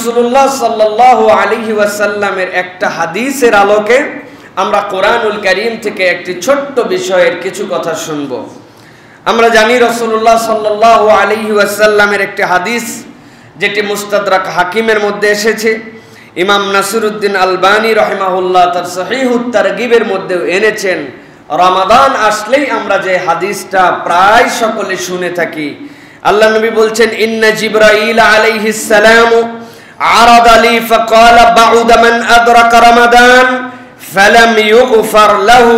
রাসূলুল্লাহ সাল্লাল্লাহু আলাইহি ওয়াসাল্লামের একটা হাদিসের আলোকে আমরা কোরআনুল কারীম থেকে একটি ছোট্ট বিষয়ের কিছু কথা শুনব। আমরা জানি রাসূলুল্লাহ সাল্লাল্লাহু আলাইহি ওয়াসাল্লামের একটি হাদিস যেটি মুস্তাদরাক হাকিমের মধ্যে এসেছে, ইমাম নাসিরউদ্দিন আলবানী রাহিমাহুল্লাহ তার সহিহুত তারগিবের মধ্যেও এনেছেন। রমাদান আসলেই আমরা যে হাদিসটা প্রায় সকলে শুনে থাকি, আল্লাহ নবী বলছেন, ইন্না জিবরাইল আলাইহিস সালাম আরাদা লি ফাকালা বাউদা মান আদরাকা রমাদান ফালাম ইউগফার লাহু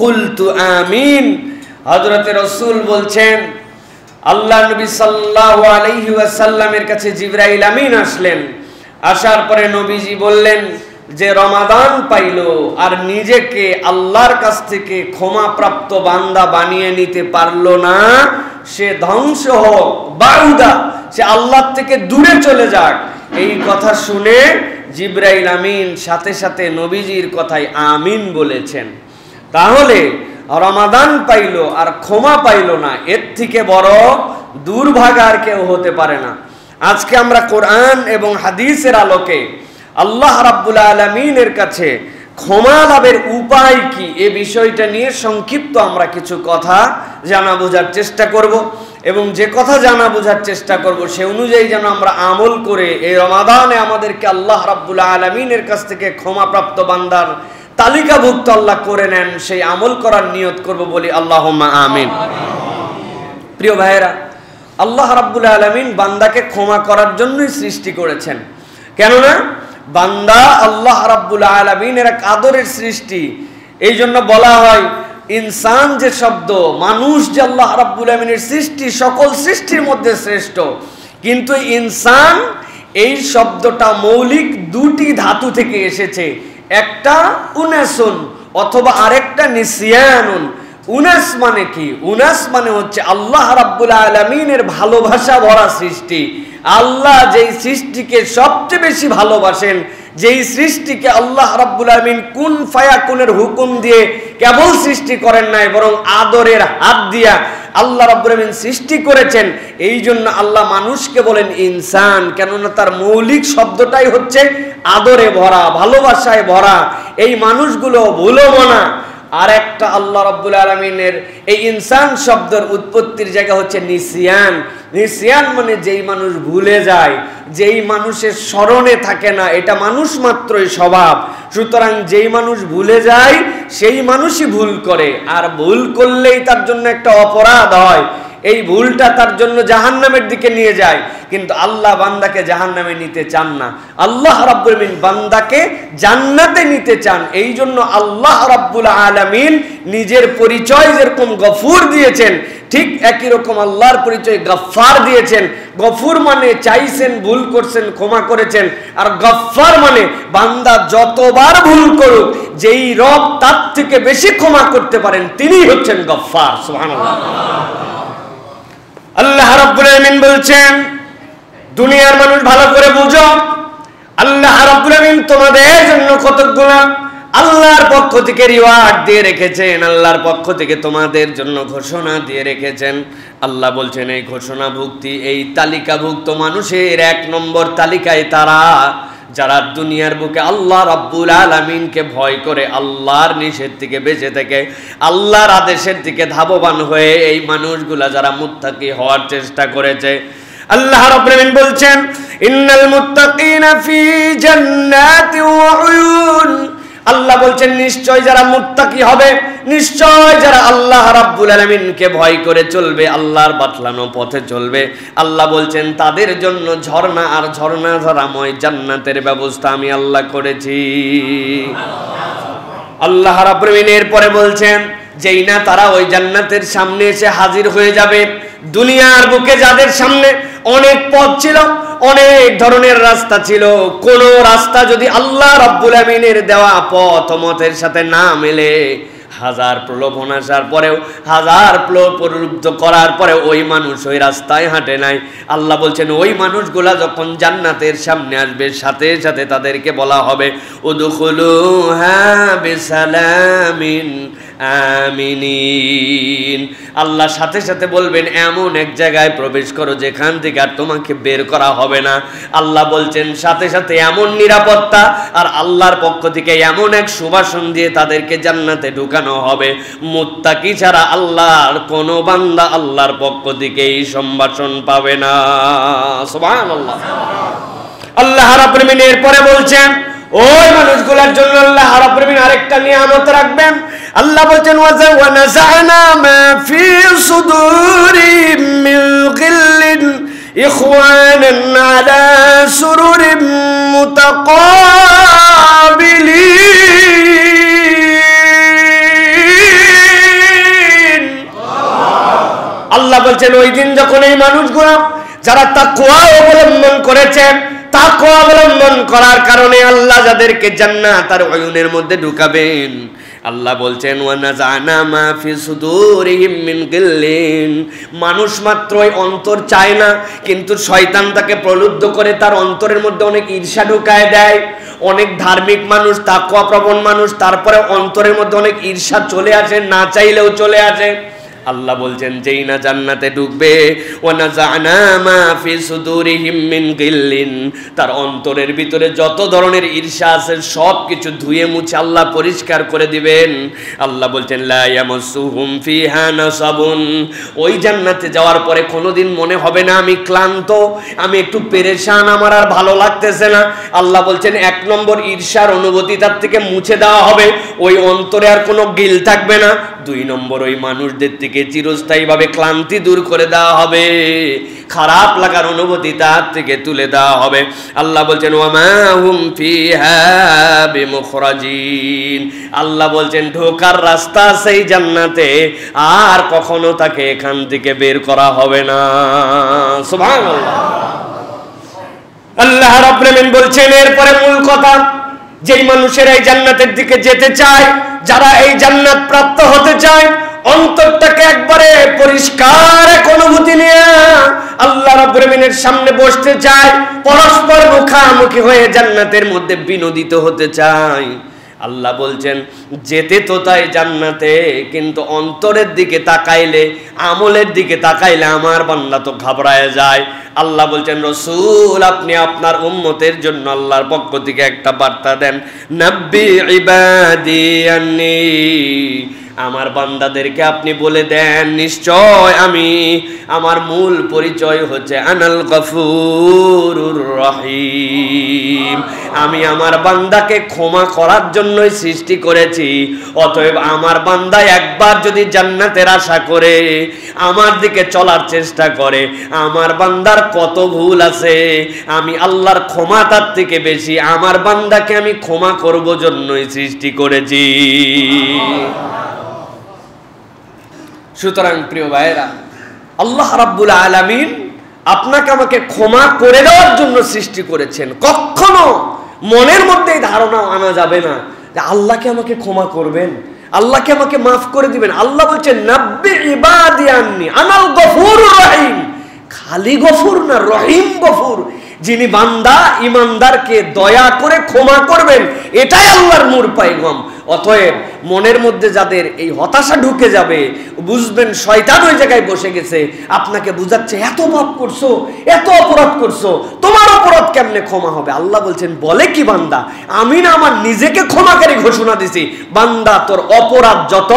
কুলতু আমিন। হযরত রাসূল বলছেন, আল্লাহ নবী সাল্লাল্লাহু আলাইহি ওয়াসাল্লামের কাছে জিবরাইল আমিন আসলেন। আসার পরে নবীজি বললেন যে রমাদান পাইল আর নিজেকে আল্লাহর কাছ থেকে ক্ষমাপ্রাপ্ত বান্দা বানিয়ে নিতে পারল না, সে ধ্বংস হোক, বাউদা, সে আল্লাহর থেকে দূরে চলে যাক। এই কথা শুনে জিবরাইল আমিন সাথে সাথে নবীজির কথায় আমিন বলেছেন। তাহলে রমাদান পাইল আর ক্ষমা পাইল না, এর থেকে বড় দুর্ভাগা আর কেউ হতে পারে না। আজকে আমরা কোরআন এবং হাদিসের আলোকে আল্লাহ রাব্বুল আলামিনের কাছে ক্ষমা লাভের উপায় কি, এ বিষয়টা নিয়ে সংক্ষিপ্ত আমরা কিছু কথা জানা বোঝার চেষ্টা করব, এবং যে কথা জানা বোঝার চেষ্টা করব সে অনুযায়ী যেন আমরা আমল করে এই রমাদানে আমাদেরকে আল্লাহ রাব্বুল আলামিনের কাছ থেকে ক্ষমাপ্রাপ্ত বান্দার তালিকাভুক্ত আল্লাহ করে নেন, সেই আমল করার নিয়ত করব, বলি আল্লাহুম্মা আমিন। প্রিয় ভাইয়েরা, আল্লাহ রাব্বুল আলামিন বান্দাকে ক্ষমা করার জন্যই সৃষ্টি করেছেন। কেননা বান্দা আল্লাহ রাব্বুল আলামিনের এক আদরের সৃষ্টি। এই জন্য বলা হয় ইনসান যে শব্দ, মানুষ যে আল্লাহ রাব্বুল আলামিনের সৃষ্টি, সকল সৃষ্টির মধ্যে শ্রেষ্ঠ। কিন্তু ইনসান এই শব্দটা মৌলিক দুটি ধাতু থেকে এসেছে, একটা উনাসুন অথবা আরেকটা নিসিয়ানুন। উনাস মানে কি? উনাস মানে হচ্ছে আল্লাহ রাব্বুল আলামিনের ভালোবাসা ভরা সৃষ্টি। আল্লাহ যেই সৃষ্টিকে সবচেয়ে বেশি ভালোবাসেন, যেই সৃষ্টিকে আল্লাহ রাব্বুল আলামিন কুন ফায়াকুনের হুকুম দিয়ে কেবল সৃষ্টি করেন নাই, বরং আদরের হাত দিয়া আল্লাহ রাব্বুল আলামিন সৃষ্টি করেছেন। এই জন্য আল্লাহ মানুষকে বলেন ইনসান, কেননা তার মৌলিক শব্দটাই হচ্ছে আদরে ভরা, ভালোবাসায় ভরা। এই মানুষগুলো ভুলবো না। আর একটা আল্লাহ রাব্বুল আলামিনের এই ইনসান শব্দের উৎপত্তির জায়গা হচ্ছে নিসিয়ান। নিসিয়ান মানে যেই মানুষ ভুলে যায়, যেই মানুষের স্মরণে থাকে না, এটা মানুষ মাত্রই স্বভাব। সুতরাং যেই মানুষ ভুলে যায় সেই মানুষই ভুল করে, আর ভুল করলেই তার জন্য একটা অপরাধ হয়। এই ভুলটা তার জন্য জাহান্নামের দিকে নিয়ে যায়, কিন্তু আল্লাহ বান্দাকে জাহান্নামে নিতে চান না। আল্লাহ রাব্বুল আলামিন বান্দাকে জান্নাতে নিতে চান। এই জন্য আল্লাহ রাব্বুল আলামিন নিজের পরিচয় যেরকম গফুর দিয়েছেন, ঠিক একই রকম আল্লাহর পরিচয় গফফার দিয়েছেন। গফুর মানে চাইছেন, ভুল করছেন, ক্ষমা করেছেন। আর গফফার মানে বান্দা যতবার ভুল করুক, যেই রব তার থেকে বেশি ক্ষমা করতে পারেন তিনি হচ্ছেন গফফার। সুবহানাল্লাহ। আল্লাহ রাব্বুল আলামিন বলছেন, দুনিয়ার মানুষ ভালো করে বুঝো, আল্লাহ রাব্বুল আলামিন তোমাদের জন্য কতগুলো আল্লাহর পক্ষ থেকে রিওয়ার্ড দিয়ে রেখেছেন, আল্লাহর পক্ষ থেকে তোমাদের জন্য ঘোষণা দিয়ে রেখেছেন। আল্লাহ বলছেন এই ঘোষণাভুক্তি, এই তালিকাভুক্ত মানুষের এক নম্বর তালিকায় তারা যারা দুনিয়ার বুকে আল্লাহ রাব্বুল আলামিনকে ভয় করে, আল্লাহর নিষেধ থেকে বেঁচে থেকে আল্লাহর আদেশের দিকে ধাবমান হয়ে এই মানুষগুলা যারা মুত্তাকি হওয়ার চেষ্টা করেছে। আল্লাহ রাব্বুল আলামিন বলছেন, ইন্নাল মুত্তাকিনা ফি জান্নাতি ওয়া উয়ুন। আল্লাহ বলছেন নিশ্চয় যারা মুত্তাকি হবে, নিশ্চয় যারা আল্লাহ রাব্বুল আলামিনকে ভয় করে চলবে, আল্লাহর বাতলানো পথে চলবে, আল্লাহ বলছেন তাদের জন্য ঝর্ণা আর ঝর্ণা ধারাময় জান্নাতের ব্যবস্থা আমি আল্লাহ করেছি। আল্লাহ রাব্বুল আলামিন এরপরে বলছেন, যেই না তারা ওই জান্নাতের সামনে এসে হাজির হয়ে যাবে, দুনিয়ার বুকে যাদের সামনে অনেক পথ ছিল, অনেক ধরনের রাস্তা ছিল, কোন রাস্তা যদি আল্লাহ রাব্বুল আলামিনের দেওয়া পথ মতের সাথে না মেলে, হাজার প্রলোভন আসার পরেও, হাজার প্রলুব্ধ করার পরে ওই মানুষ ওই রাস্তায় হাঁটে নাই। আল্লাহ বলছেন ওই মানুষগুলা যখন জান্নাতের সামনে আসবে, সাথে সাথে তাদেরকে বলা হবে উদখুলুহা বিসালামিন আমিনিন। আল্লাহ সাথে সাথে বলবেন এমন এক জায়গায় প্রবেশ করো যেখান থেকে আর তোমাকে বের করা হবে না। আল্লাহ বলছেন সাথে সাথে এমন নিরাপত্তা আর আল্লাহর পক্ষ থেকে এমন এক সুবাসন দিয়ে তাদেরকে জান্নাতে ঢুকানো হবে, মুত্তাকি ছাড়া আল্লাহর কোনো বান্দা আল্লাহর পক্ষ থেকে এই সম্ভাষণ পাবে না। সুবহানাল্লাহ। আল্লাহ রাব্বুল আলামিন এরপরে বলছেন ওই মানুষগুলোর জন্য আল্লাহ রাব্বুল আলামিন আরেকটা নিয়ামত রাখবেন। আল্লাহ বলছেন ওয়া নাযা'না মা ফি সুদুরিহিম মিন গিল্লিন ইখওয়ানান আলা সুরুরিন মুতাকাবিলিন। আল্লাহ বলছেন ওই দিন যখন এই মানুষগুলো যারা তাকওয়া অবলম্বন করেছেন, তাকওয়া অবলম্বন করার কারণে আল্লাহ যাদেরকে জান্নাত আর উয়ুনের মধ্যে ঢুকাবেন, আল্লাহ বলছেন ওয়া নাযা'না মা ফি সুদুরিহিম মিন গিল্লিন। মানুষ মাত্রই অন্তর চায় না, কিন্তু শয়তান তাকে প্রলুব্ধ করে তার অন্তরের মধ্যে অনেক ঈর্ষা ঢুকায় দেয়। অনেক ধার্মিক মানুষ, তাকওয়া প্রবণ মানুষ, তারপরে অন্তরের মধ্যে অনেক ঈর্ষা চলে আসে, না চাইলেও চলে আসে। আল্লাহ বলছেন যেই না জান্নাতে ঢুকবে ওয়া নাযা'না মা ফি সুদুরিহিম মিন গিল্লিন, তার অন্তরের ভিতরে যত ধরনের ঈর্ষা আছে সব কিছু ধুয়ে মুছে আল্লাহ পরিষ্কার করে দিবেন। আল্লাহ বলছেন লা ইয়ামাসসুহুম ফিহা নাসাবুন। ওই জান্নাতে যাওয়ার পরে কোনোদিন মনে হবে না আমি ক্লান্ত, আমি একটু পেরেশান, আমার আর ভালো লাগতেছে না। আল্লাহ বলছেন এক নম্বর ঈর্ষার অনুভূতি তার থেকে মুছে দেওয়া হবে, ওই অন্তরে আর কোনো গিল থাকবে না। দুই নম্বর ওই মানুষদের থেকে চিরস্থায়ীভাবে ক্লান্তি দূর করে দেওয়া হবে, খারাপ লাগার অনুভূতি তার থেকে তুলে দেওয়া হবে। আল্লাহ বলছেন ওয়া মা হুম ফিহা বিমুখরাজিন। আল্লাহ বলছেন ঢোকার রাস্তা সেই জান্নাতে, আর কখনো তাকে এখান থেকে বের করা হবে না। সুবহানাল্লাহ। আল্লাহ রাব্বুল আলামিন বলছেন এরপরে মূল কথা, যেই মানুষেরা এই জান্নাতের দিকে যেতে চায়, যারা এই জান্নাত প্রাপ্ত হতে চায়, অন্তরটাকে একবারে পরিষ্কার এক অনুভূতি নিয়ে আল্লাহ রাব্বুল আলামিনের সামনে বসতে চায়, পরস্পর মুখামুখি হয়ে জান্নাতের মধ্যে বিনোদিত হতে চায়। আল্লাহ বলছেন যেতে তো তাই জান্নাতে, কিন্তু অন্তরের দিকে তাকাইলে, আমলের দিকে তাকাইলে আমার বান্দা তো ঘাবড়ায় যায়। আল্লাহ বলছেন রাসূল আপনি আপনার উম্মতের জন্য আল্লাহর পক্ষ থেকে একটা বার্তা দেন, নাব্বি ইবাদি আন্নী, আমার বান্দাদেরকে আপনি বলে দেন নিশ্চয় আমি, আমার মূল পরিচয় হচ্ছে আনাল গফুরুর রহিম, আমি আমার বান্দাকে ক্ষমা করার জন্যই সৃষ্টি করেছি। অতএব আমার বান্দা একবার যদি জান্নাতের আশা করে আমার দিকে চলার চেষ্টা করে, আমার বান্দার কত ভুল আছে, আমি আল্লাহর ক্ষমা তার থেকে বেশি, আমার বান্দাকে আমি ক্ষমা করব জন্যই সৃষ্টি করেছি। সুতরাং প্রিয় ভাইয়েরা, আল্লাহ রাব্বুল আলামিন আপনাকে আমাকে ক্ষমা করে দেওয়ার জন্য সৃষ্টি করেছেন। কখনো মনের মধ্যে এই ধারণা আনা যাবে না যে আল্লাহকে আমাকে ক্ষমা করবেন, আল্লাহকে আমাকে মাফ করে দিবেন। আল্লাহ বলছেন নাব্বি ইবাদি আন্নী আনাল গফুরুর রহিম। খালি গফুর না, রহিম গফুর, যিনি বান্দা ইমানদারকে দয়া করে ক্ষমা করবেন, এটাই আল্লাহর নূর পায়গাম। অতএব মনের মধ্যে যাদের এই হতাশা ঢুকে যাবে, বুঝবেন শয়তান ওই জায়গায় বসে গেছে, আপনাকে বুঝাচ্ছে এত পাপ করছো, এত অপরাধ করছো, তোমার অপরাধ কেমনে ক্ষমা হবে? আল্লাহ বলছেন বলে কি বান্দা, আমি না আমার নিজেকে ক্ষমাকারী ঘোষণা দিছি, বান্দা তোর অপরাধ যত,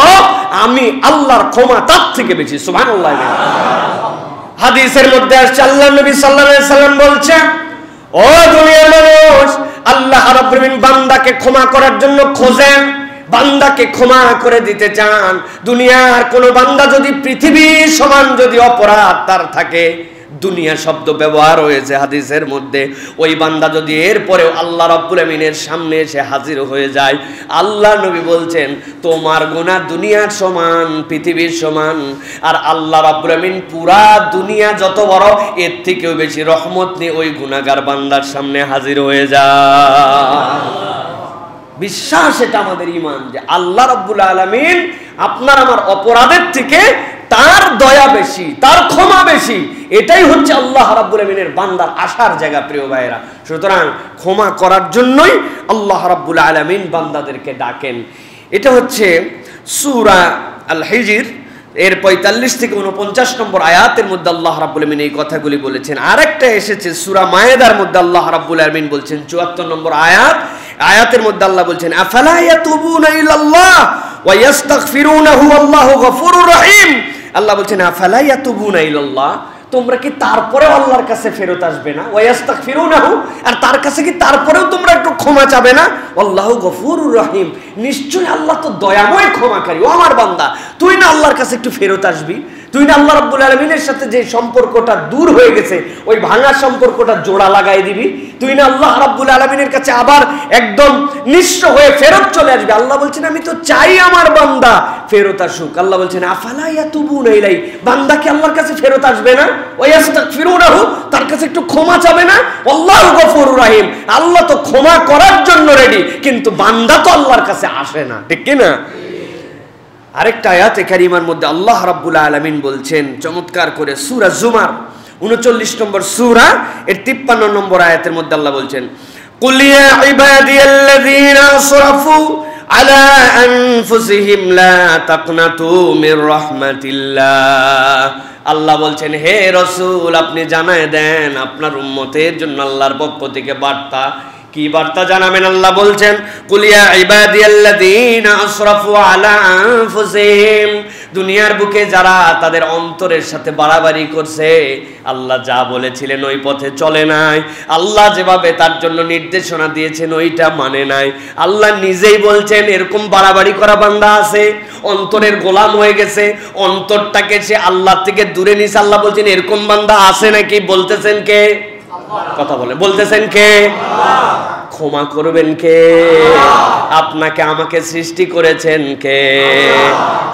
আমি আল্লাহর ক্ষমা তার থেকে বেশি। সুবহানাল্লাহ। হাদিসের মধ্যে আসছে আল্লাহ নবী সাল্লাল্লাহু আলাইহি সাল্লাম বলছেন, ও দুনিয়ার মানুষ, আল্লাহ রাব্বুল আলামিন বান্দাকে ক্ষমা করার জন্য খোঁজেন, বান্দাকে ক্ষমা করে দিতে চান। দুনিয়ার কোন বান্দা যদি পৃথিবীর সমান যদি অপরাধ তার থাকে, দুনিয়া শব্দ ব্যবহার হয়েছে হাদিসের মধ্যে, ওই বান্দা যদি এরপরেও আল্লাহ রাব্বুল আমিনের সামনে এসে হাজির হয়ে যায়, আল্লাহ নবী বলছেন তোমার গুনাহ দুনিয়ার সমান, পৃথিবীর সমান, আর আল্লাহ রাব্বুল আমিন পুরা দুনিয়া যত বড়, এর থেকেও বেশি রহমত নিয়ে ওই গুনাহগার বান্দার সামনে হাজির হয়ে যায়। বিশ্বাস, এটা আমাদের ঈমান যে আল্লাহ রাব্বুল আলামিন আপনার আমার অপরাধের থেকে তার দয়া বেশি, তার ক্ষমা বেশি। এটাই হচ্ছে আল্লাহ রাব্বুল আমিনের বান্দার আশার জায়গা প্রিয় ভাইরা। সুতরাং ক্ষমা করার জন্যই আল্লাহ রাব্বুল আলামিন বান্দাদেরকে ডাকেন। এটা হচ্ছে সূরা আল হিজর এর 45 থেকে 49 নম্বর আয়াতের মধ্যে আল্লাহ রাব্বুল আলামিন এই কথাগুলি বলেছেন। আরেকটা এসেছে সূরা মায়েদার মধ্যে আল্লাহ রাব্বুল আলামিন বলছেন 74 নম্বর আয়াতের মধ্যে আল্লাহ বলছেন আফালা ইয়াতুবুনা ইলাল্লাহ ওয়া ইস্তাগফিরুনাহু আল্লাহু গফুরুর রহিম। আল্লাহ বলছেন আফালা ইয়াতুবুনা ইলাল্লাহ, তোমরা কি তারপরেও আল্লাহর কাছে ফেরত আসবে না? ওয়া ইস্তাগফিরুনাহু, আর তার কাছে কি তারপরেও তোমরা একটু ক্ষমা চাবে না? আল্লাহু গফুরুর রহিম, নিশ্চয়ই আল্লাহ তো দয়াময় ক্ষমাকারী। ও আমার বান্দা, তুই না আল্লাহর কাছে একটু ফেরত আসবি? তুই না আল্লাহ রাব্বুল আলামিনের সাথে যে সম্পর্কটা দূর হয়ে গেছে ওই ভাঙা সম্পর্কটা জোড়া লাগাই দিবি? তুই না আল্লাহ রাব্বুল আলামিনের কাছে আবার একদম নিঃস্ব হয়ে ফেরত চলে আসবি? আল্লাহ বলছেন আমি তো চাই আমার বান্দা ফেরত আসুক। আল্লাহ বলছেন আফালা ইয়াতুবুনা ইলাই, বান্দা কি আল্লাহর কাছে ফেরত আসবে না? ওয়া ইস্তাগফিরুনাহু, তার কাছে একটু ক্ষমা চাবে না? আল্লাহু গফুরুর রহিম, আল্লাহ তো ক্ষমা করার জন্য রেডি, কিন্তু বান্দা তো আল্লাহর কাছে আসে না, ঠিক কি না? আরেকটা আয়াতে কারিমার মধ্যে আল্লাহ রাব্বুল আলামিন বলছেন চমৎকার করে, সূরা জুমার 39 নম্বর সূরা এর 53 নম্বর আয়াতের মধ্যে আল্লাহ বলছেন কুল ইয়া ইবাদিয়াল্লাযীনা আসরাফু আলা আনফুসিহিম লা তাকনাতু মির রাহমাতিল্লাহ। আল্লাহ বলছেন হে রাসূল, আপনি জানায় দেন আপনার উম্মতের জন্য আল্লাহর পক্ষ থেকে বার্তা। কি বার্তা জানাবেন? আল্লাহ বলছেন কুল ইয়া ইবাদিয়াল্লাযীনা আসরাফু আলা আনফুসিহিম, দুনিয়ার বুকে যারা তাদের অন্তরের সাথে বাড়াবাড়ি করছে, আল্লাহ যা বলেছিলেন ওই পথে চলে নাই, আল্লাহ যেভাবে তার জন্য নির্দেশনা দিয়েছেন ওইটা মানে নাই। আল্লাহ নিজেই বলছেন এরকম বাড়াবাড়ি করা বান্দা আছে, অন্তরের গোলাম হয়ে গেছে, অন্তরটাকে সে আল্লাহ থেকে দূরে নিছে। আল্লাহ বলছেন এরকম বান্দা আছে নাকি? বলতেছেন কে? কথা বলে বলতেছেন কে? ক্ষমা করবেন কে? আপনাকে আমাকে সৃষ্টি করেছেন কে?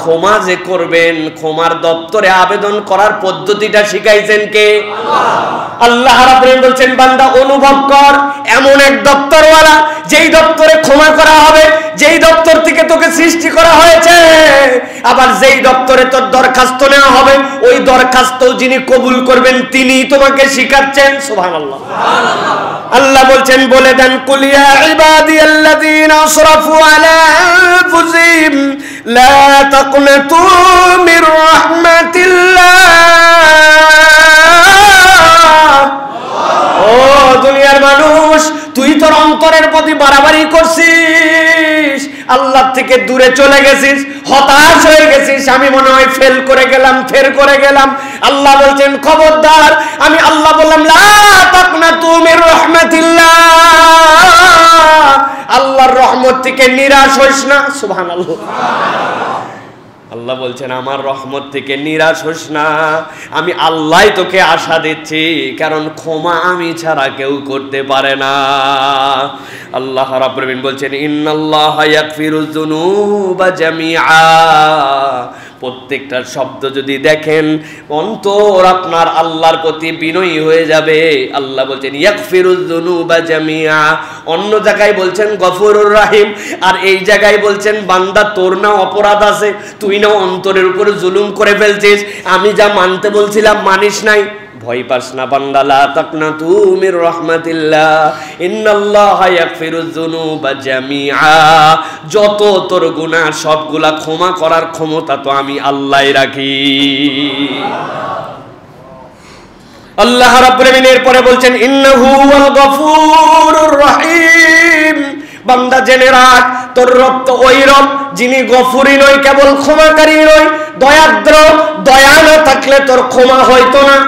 ক্ষমা যে করবেন, ক্ষমার দপ্তরে আবেদন করার পদ্ধতিটা শিখাইছেন কে? আল্লাহ রাব্বুল আলামিন বলছেন বান্দা অনুভব কর, এমন এক দপ্তরওয়ালা যেই দপ্তরে ক্ষমা করা হবে, যেই দপ্তর থেকে তোকে সৃষ্টি করা হয়েছে, আবার যেই দপ্তরে তোর দরখাস্ত নেওয়া হবে ওই দরখাস্ত যিনি কবুল করবেন তিনি তোমাকে শিখাচ্ছেন। সুবহানাল্লাহ। আল্লাহ বলছেন বলে দেন কুল ইয়া ইবাদিয়াল্লাযীনা আসরাফু আলা আনফুসিহিম লা তাকনাতু মির রাহমাতিল্লাহ। ও দুনিয়ার মানুষ, তুই তোর অন্তরের প্রতি বাড়াবাড়ি করছিস, আল্লাহ থেকে দূরে চলে গেছিস, হতাশ হয়ে গেছিস, আমি মনে হয় ফেল করে গেলাম। আল্লাহ বলছেন খবরদার, আমি আল্লাহ বললাম লা তাকনাতু মির রাহমাতিল্লাহ, আল্লাহর রহমত থেকে নিরাশ হইস না। সুবহানাল্লাহ। আল্লাহ বলছেন আমার রহমত থেকে নিরাশ হোস না, আমি আল্লাহই তোকে আশা দিচ্ছি, কারণ ক্ষমা আমি ছাড়া কেউ করতে পারে না। আল্লাহ রাব্বুল আলামিন বলছেন ইন্নাল্লাহা ইয়াগফিরুয যুনুবা জামিআ। প্রত্যেকটা শব্দ যদি দেখেন অন্তর আপনার আল্লাহর প্রতি বিনয়ী হয়ে যাবে। আল্লাহ বলছেন ইয়াগফিরুয যুনুবা জামিআ, অন্য জায়গায় বলছেন গফুরুর রহিম, আর এই জায়গায় বলছেন বান্দা তোর না অপরাধ আছে, তুই না অন্তরের উপরে জুলুম করে ফেলছিস, আমি যা মানতে বলছিলাম মানিস নাই। ভয় পাস না বান্দা, লা তাকনাতু মির রাহমাতিল্লাহ, ইন্নাল্লাহা ইয়াগফিরুয যুনুবা জামিআ। যত তোর গুনাহ সবগুলা ক্ষমা করার ক্ষমতা তো আমি আল্লাহই রাখি। আল্লাহ রাব্বুল আলামিন এরপরে বলছেন ইন্নাহু ওয়াল গফুরুর রহিম। বান্দা জেনে রাখ, তোর রব তো ওই রব যিনি গফুরই নয়, কেবল ক্ষমাকারী নয়, দয়াদ্র। দয়া না থাকলে তোর ক্ষমা হইতো না।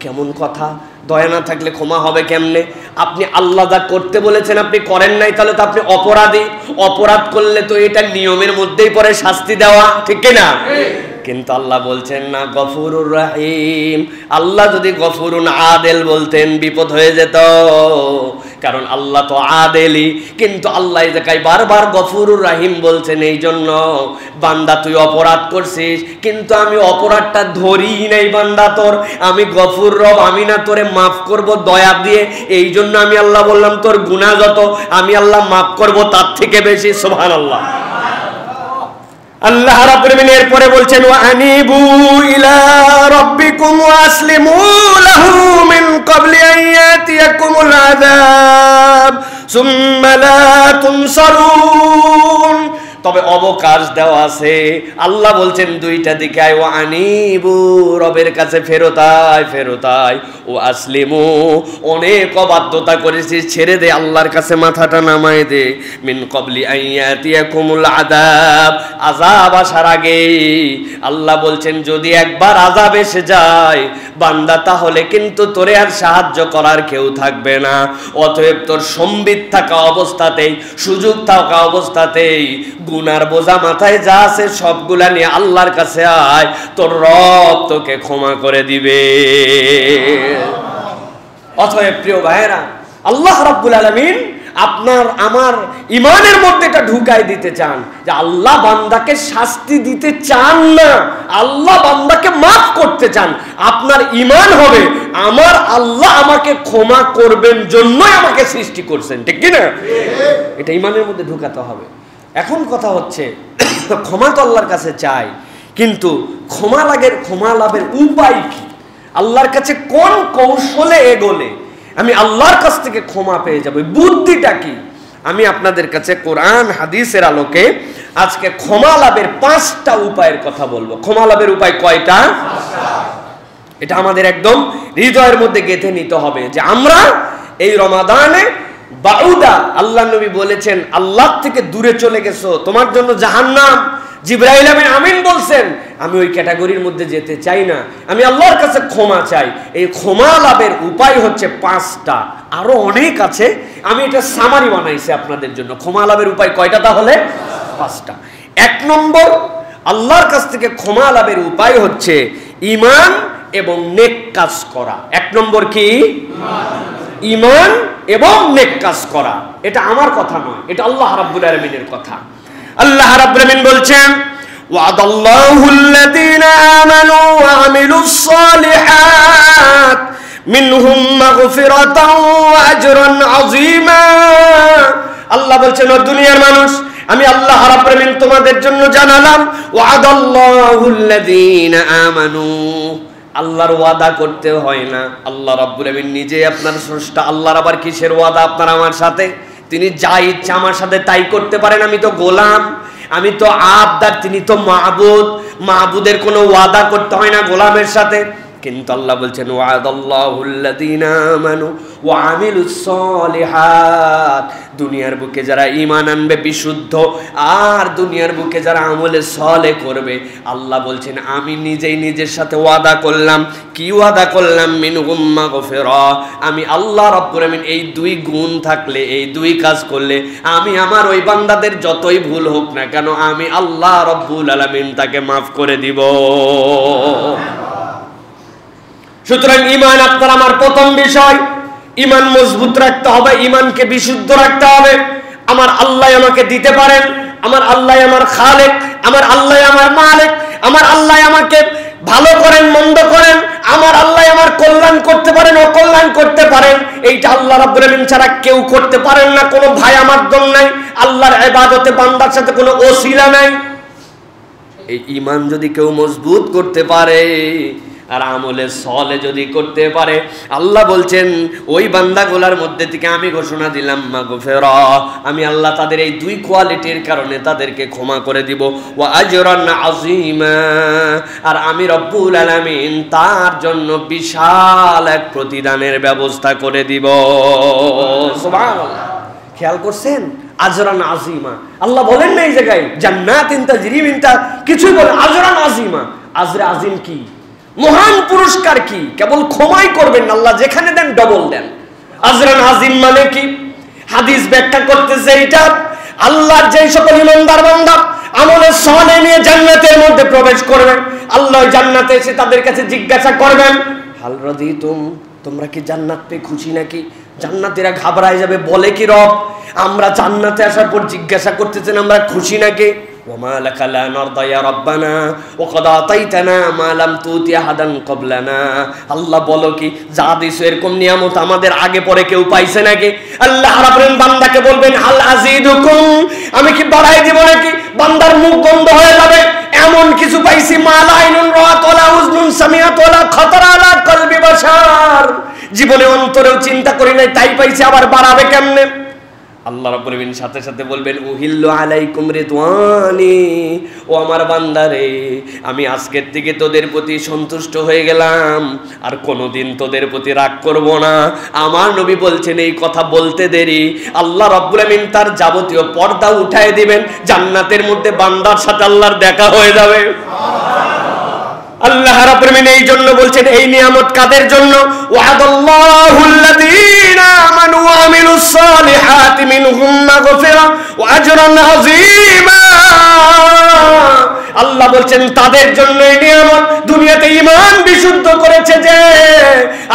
কেমন কথা, দয়া না থাকলে ক্ষমা হবে কেমনে? আপনি আল্লাহ যা করতে বলেছেন আপনি করেন নাই, তাহলে তো আপনি অপরাধী। অপরাধ করলে তো এটা নিয়মের মধ্যেই পড়ে শাস্তি দেওয়া, ঠিক না? কিন্তু আল্লাহ বলছেন না গফুরুর রহিম। আল্লাহ যদি গফুরুন আদেল বলতেন বিপদ হয়ে যেত, কারণ আল্লাহ তো আদেলি। কিন্তু আল্লাহ এই জায়গায় বারবার গফুরুর রহিম বলছেন, এই জন্য বান্দা তুই অপরাধ করছিস, কিন্তু আমি অপরাধটা ধরি নাই বান্দা তোর, আমি গফুর রব, আমি না তোরে মাফ করব দয়া দিয়ে। এই জন্য আমি আল্লাহ বললাম তোর গুনাহ যত আমি আল্লাহ মাফ করব তার থেকে বেশি। সুবহানাল্লাহ। আল্লাহ রাব্বুল আলামিন এরপরে বলছেন ওয়া আনিবু ইলা রাব্বিকুম ওয়া আসলিমু লাহু মিন ক্বাবলি আন ইয়াতিয়াকুমুল আযাব সুম্মা লা তুনসারুন। তবে অবকাশ দেওয়া আছে। আল্লাহ বলছেন দুইটা দিকে আয়, ও আনিবু, রবের কাছে ফেরত আয়, ও আসলিমু, অনেক অবাধ্যতা করেছিস, ছেড়ে দে, আল্লাহর কাছে মাথাটা নামায় দে। মিন কবলি আইয়াতিয়াকুমুল আযাব, আযাব আসার আগে আল্লাহ বলছেন যদি একবার আযাব এসে যায় বান্দা, তাহলে কিন্তু তোরে আর সাহায্য করার কেউ থাকবে না। অতএব তোর সম্বিত থাকা অবস্থাতেই, সুযোগ থাকা অবস্থাতেই গুনার বোঝা মাথায় যা আছে সবগুলা নিয়ে আল্লাহর কাছে আয়, তোর রব তোকে ক্ষমা করে দিবে। অতএব প্রিয় ভাইয়েরা, আল্লাহ রাব্বুল আলামিন আপনার আমার ইমানের মধ্যে এটা ঢুকাই দিতে চান যে আল্লাহ বান্দাকে শাস্তি দিতে চান না, আল্লাহ বান্দাকে মাফ করতে চান। আপনার ঈমান হবে আমার আল্লাহ আমাকে ক্ষমা করবেন জন্যই আমাকে সৃষ্টি করছেন, ঠিক কি না? এটা ঈমানের মধ্যে ঢুকাতে হবে। এখন কথা হচ্ছে ক্ষমা তো আল্লাহর কাছে চাই, কিন্তু ক্ষমা লাভের উপায় কি? আল্লাহর কাছে কোন কৌশলে এগোলে আমি আল্লাহর কাছ থেকে ক্ষমা পেয়ে যাব, বুদ্ধিটা কি? আমি আপনাদের কাছে কোরআন হাদিসের আলোকে আজকে ক্ষমা লাভের 5টা উপায়ের কথা বলবো। ক্ষমা লাভের উপায় কয়টা? এটা আমাদের একদম হৃদয়ের মধ্যে গেঁথে নিতে হবে যে আমরা এই রমাদানে বাউদা, আল্লাহ নবী বলেছেন আল্লাহ থেকে দূরে চলে গেছো, তোমার জন্য জাহান্নাম। জিবরাইল আমিন বলছেন আমি ওই ক্যাটাগরির মধ্যে যেতে চাই না, আমি আল্লাহর কাছে ক্ষমা চাই। এই ক্ষমা লাভের উপায় হচ্ছে 5টা, আরো অনেক আছে, আমি এটা সামারি বানাইছি আপনাদের জন্য। ক্ষমা লাভের উপায় কয়টা তাহলে? 5টা। 1 নম্বর, আল্লাহর কাছ থেকে ক্ষমা লাভের উপায় হচ্ছে ঈমান এবং নেক কাজ করা। 1 নম্বর কি? ঈমান এবং নেক কাজ করা। এটা আমার কথা নয়, এটা আল্লাহ রাব্বুল আলামিনের কথা। আল্লাহ রাব্বুল আলামিন বলছেন ওয়াদাল্লাহুল্লাযীনা আমানু ওয়া আমিলুস সালিহাত মিনহুম মাগফিরাতান ওয়া আজরান আযীমা। আল্লাহ বলছেন ও দুনিয়ার মানুষ, আমি আল্লাহ রাব্বুল আলামিন তোমাদের জন্য জানালাম ওয়াদাল্লাহুল্লাযীনা আমানু, আল্লাহর ওয়াদা করতে হয় না, আল্লাহ রাব্বুল আমিন নিজে আপনার স্রষ্টা। আল্লাহর আবার কিসের ওয়াদা আপনার আমার সাথে? তিনি যা ইচ্ছা আমার সাথে তাই করতে পারেন। আমি তো গোলাম, আমি তো আবদার, তিনি তো মাবুদ। মাবুদের কোনো ওয়াদা করতে হয় না গোলামের সাথে। কিন্তু আল্লাহ বলছেন ওয়াদাল্লাহুল্লাযীনা আমানু ওয়া আমিলুস সালিহাত, দুনিয়ার বুকে যারা ঈমান আনবে বিশুদ্ধ, আর দুনিয়ার বুকে যারা আমলে সালেহ করবে, আল্লাহ বলছেন আমি নিজেই নিজের সাথে ওয়াদা করলাম। কি ওয়াদা করলাম? মিনহুম মাগফিরা, আমি আল্লাহ রাব্বুল আমিন এই 2 গুণ থাকলে, এই 2 কাজ করলে আমি আমার ওই বান্দাদের যতই ভুল হোক না কেন, আমি আল্লাহ রাব্বুল আলামিন তাকে মাফ করে দিব। সুতরাং ঈমান আপনার আমার প্রথম বিষয়। ঈমান মজবুত রাখতে হবে, ঈমানকে বিশুদ্ধ রাখতে হবে। আমার আল্লাহ আমাকে দিতে পারেন, আমার আল্লাহ আমার খালেক, আমার আল্লাহ আমার মালিক, আমার আল্লাহ আমাকে ভালো করেন মন্দ করেন, আমার আল্লাহ আমার কল্যাণ করতে পারেন অকল্যাণ করতে পারেন। এইটা আল্লাহ রাব্বুল আমিন ছাড়া কেউ করতে পারেন না। কোনো ভায়া মাধ্যম নাই, আল্লাহর ইবাদতে বান্দার সাথে কোনো ওসিলা নাই। এই ঈমান যদি কেউ মজবুত করতে পারে আর আমলে সালেহ যদি করতে পারে, আল্লাহ বলছেন ওই বান্দাগুলার মধ্যে থেকে আমি ঘোষণা দিলাম মাগফিরা, আমি আল্লাহ তাদের এই 2 কোয়ালিটির কারণে তাদেরকে ক্ষমা করে দিব। ওয়া আজরান আযীমা, আর আমি রব্বুল আলামিন তার জন্য বিশাল এক প্রতিদানের ব্যবস্থা করে দিব। সুবহানাল্লাহ। খেয়াল করছেন? আজরান আযীমা, আল্লাহ বলেন না এই জায়গায় জান্নাতিন তাজরি মিন তাহতিহা, কিছুই বলেন আজরান আযীমা। আজরে আযীম কি? মহান পুরস্কার কি? কেবল ক্ষমাই করবেন না, আল্লাহ যেখানে দেন ডবল দেন। আজরান আযীম মানে কি? হাদিস ব্যাখ্যা করতেছে এটা আল্লাহর যেই সকল ঈমানদার বান্দা আমলে সালেহ নিয়ে জান্নাতের মধ্যে প্রবেশ করবেন, আল্লাহ জান্নাতে এসে তাদের কাছে জিজ্ঞাসা করবেন হাল রাদিতুম, তোমরা কি জান্নাত পেয়ে খুশি নাকি? জান্নাতীরা ঘাবড়ায় যাবে, বলে কি রব আমরা জান্নাতে আসার পর জিজ্ঞাসা করতেছেন আমরা খুশি নাকি? ওমা লাকা লা নারদা ইয়া রাব্বানা ওয়া ক্বাদ আতাইতানা মা লাম তুতি আহাদান ক্বাবলানা। আল্লাহ বলো কি যা দিছো এরকম নিয়ামত আমাদের আগে পরে কেউ পাইছে নাকি? আল্লাহ রাব্বুল বান্দাকে বলবেন হাল আযীদুকুম, আমি কি বাড়াই দিব নাকি? বান্দার মুখ বন্ধ হয়ে যাবে, এমন কিছু পাইছি মা লা আইনুন রাআত ওয়া লা উযনুন সামিআত ওয়া লা খাতারা আলা কলবি বাশার, জীবনে অন্তরেও চিন্তা করি নাই তাই পাইছি, আবার বাড়াবে কেমনে? আল্লাহ রাব্বুল আলামিন সাথে সাথে বলবেন উহিল্লু আলাইকুম রিদওয়ানি, ও আমার বান্দারে আমি আজকের থেকে তোদের প্রতি সন্তুষ্ট হয়ে গেলাম, আর কোনোদিন তোদের প্রতি রাগ করব না। আমার নবী বলছেন এই কথা বলতে দেরি আল্লাহ রাব্বুল আলামিন তার যাবতীয় পর্দা উঠায় দিবেন, জান্নাতের মধ্যে বান্দার সাথে আল্লাহর দেখা হয়ে যাবে। আল্লাহ রাব্বুল আলামিন এই জন্য বলছেন এই নিয়ামত কাদের জন্য? ওয়াদাল্লাহুল্লাযীনা আমানু ওয়া আমিলুস সালিহাতি মিনহুম মাগফিরা ওয়া আজরান আযীমা। আল্লাহ বলছেন তাদের জন্য এই নিয়ামত, দুনিয়াতে ঈমান বিশুদ্ধ করেছে যে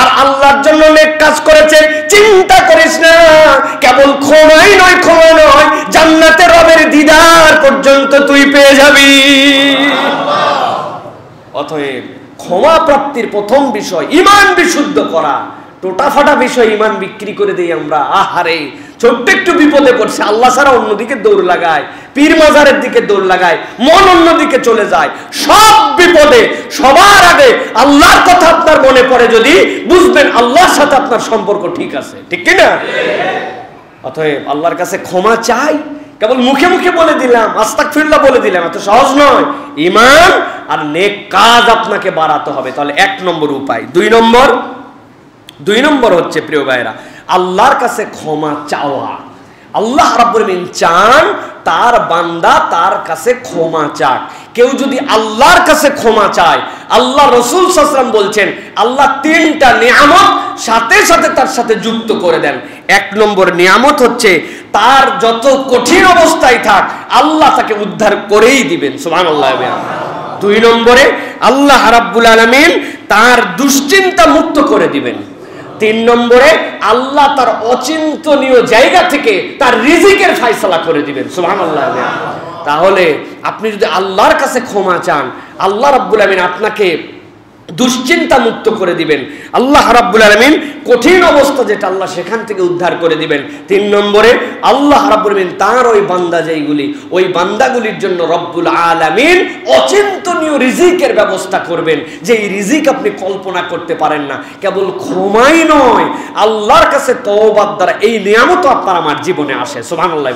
আর আল্লাহর জন্য নেক কাজ করেছে, চিন্তা করিস না কেবল ক্ষমাই নয়, ক্ষমা নয়, জান্নাতে রবের দিদার পর্যন্ত তুই পেয়ে যাবি। অতএব ক্ষমা প্রাপ্তির প্রথম বিষয় ঈমান বিশুদ্ধ করা। টোটাফাটা বিষয় ঈমান বিক্রি করে দেই আমরা। আহারে ছোট্ট একটু বিপদে পড়ছে, আল্লাহ ছাড়া অন্যদিকে দৌড় লাগায়, পীর মাজারের দিকে দৌড় লাগায়, মন অন্যদিকে চলে যায়। সব বিপদে সবার আগে আল্লাহর কথা আপনার মনে পড়ে যদি বুঝবেন আল্লাহর সাথে আপনার সম্পর্ক ঠিক আছে, ঠিক কি না? অতএব আল্লাহর কাছে ক্ষমা চাই, কেবল মুখে মুখে বলে দিলাম, আস্তাগফিরুল্লাহ বলে দিলাম, এত সহজ নয়। ঈমান আর নেক কাজ আপনাকে বাড়াতে হবে। তাহলে এক নম্বর উপায়। দুই নম্বর হচ্ছে প্রিয় ভাইরা আল্লাহর কাছে ক্ষমা চাওয়া। আল্লাহ রাব্বুল আলামিন চান তার বান্দা তার কাছে ক্ষমা চাক। কেউ যদি আল্লাহর কাছে ক্ষমা চায়, আল্লাহ রাসূল সাল্লাল্লাহু আলাইহি ওয়াসাল্লাম বলছেন আল্লাহ তিনটা নিয়ামত সাথে সাথে তার সাথে যুক্ত করে দেন। এক নম্বর নিয়ামত হচ্ছে তার যত কঠিন অবস্থায় থাক আল্লাহ তাকে উদ্ধার করেই দিবেন, সুবহানাল্লাহ। দুই নম্বরে আল্লাহ রাব্বুল আলামিন তার দুশ্চিন্তা মুক্ত করে দিবেন। তিন নম্বরে আল্লাহ তার অচিন্তনীয় জায়গা থেকে তার রিজিকের ফয়সালা করে দিবেন, সুবহানাল্লাহ। তাহলে আপনি যদি আল্লাহর কাছে ক্ষমা চান, আল্লাহ রাব্বুল আলামিন আপনাকে দুশ্চিন্তা মুক্ত করে দিবেন। আল্লাহ রাব্বুল আলামিন কঠিন অবস্থা যেটা আল্লাহ সেখান থেকে উদ্ধার করে দিবেন। তিন নম্বরে আল্লাহ রাব্বুল আলামিন তার ওই বান্দা যেইগুলি, ওই বান্দাগুলির জন্য রব্বুল আলামিন অচিন্তনীয় রিজিকের ব্যবস্থা করবেন, যে এই রিজিক আপনি কল্পনা করতে পারেন না। কেবল ক্ষমাই নয়, আল্লাহর কাছে তওবার দ্বারা এই নিয়ামতও আপনার আমার জীবনে আসে, সুবহানাল্লাহ।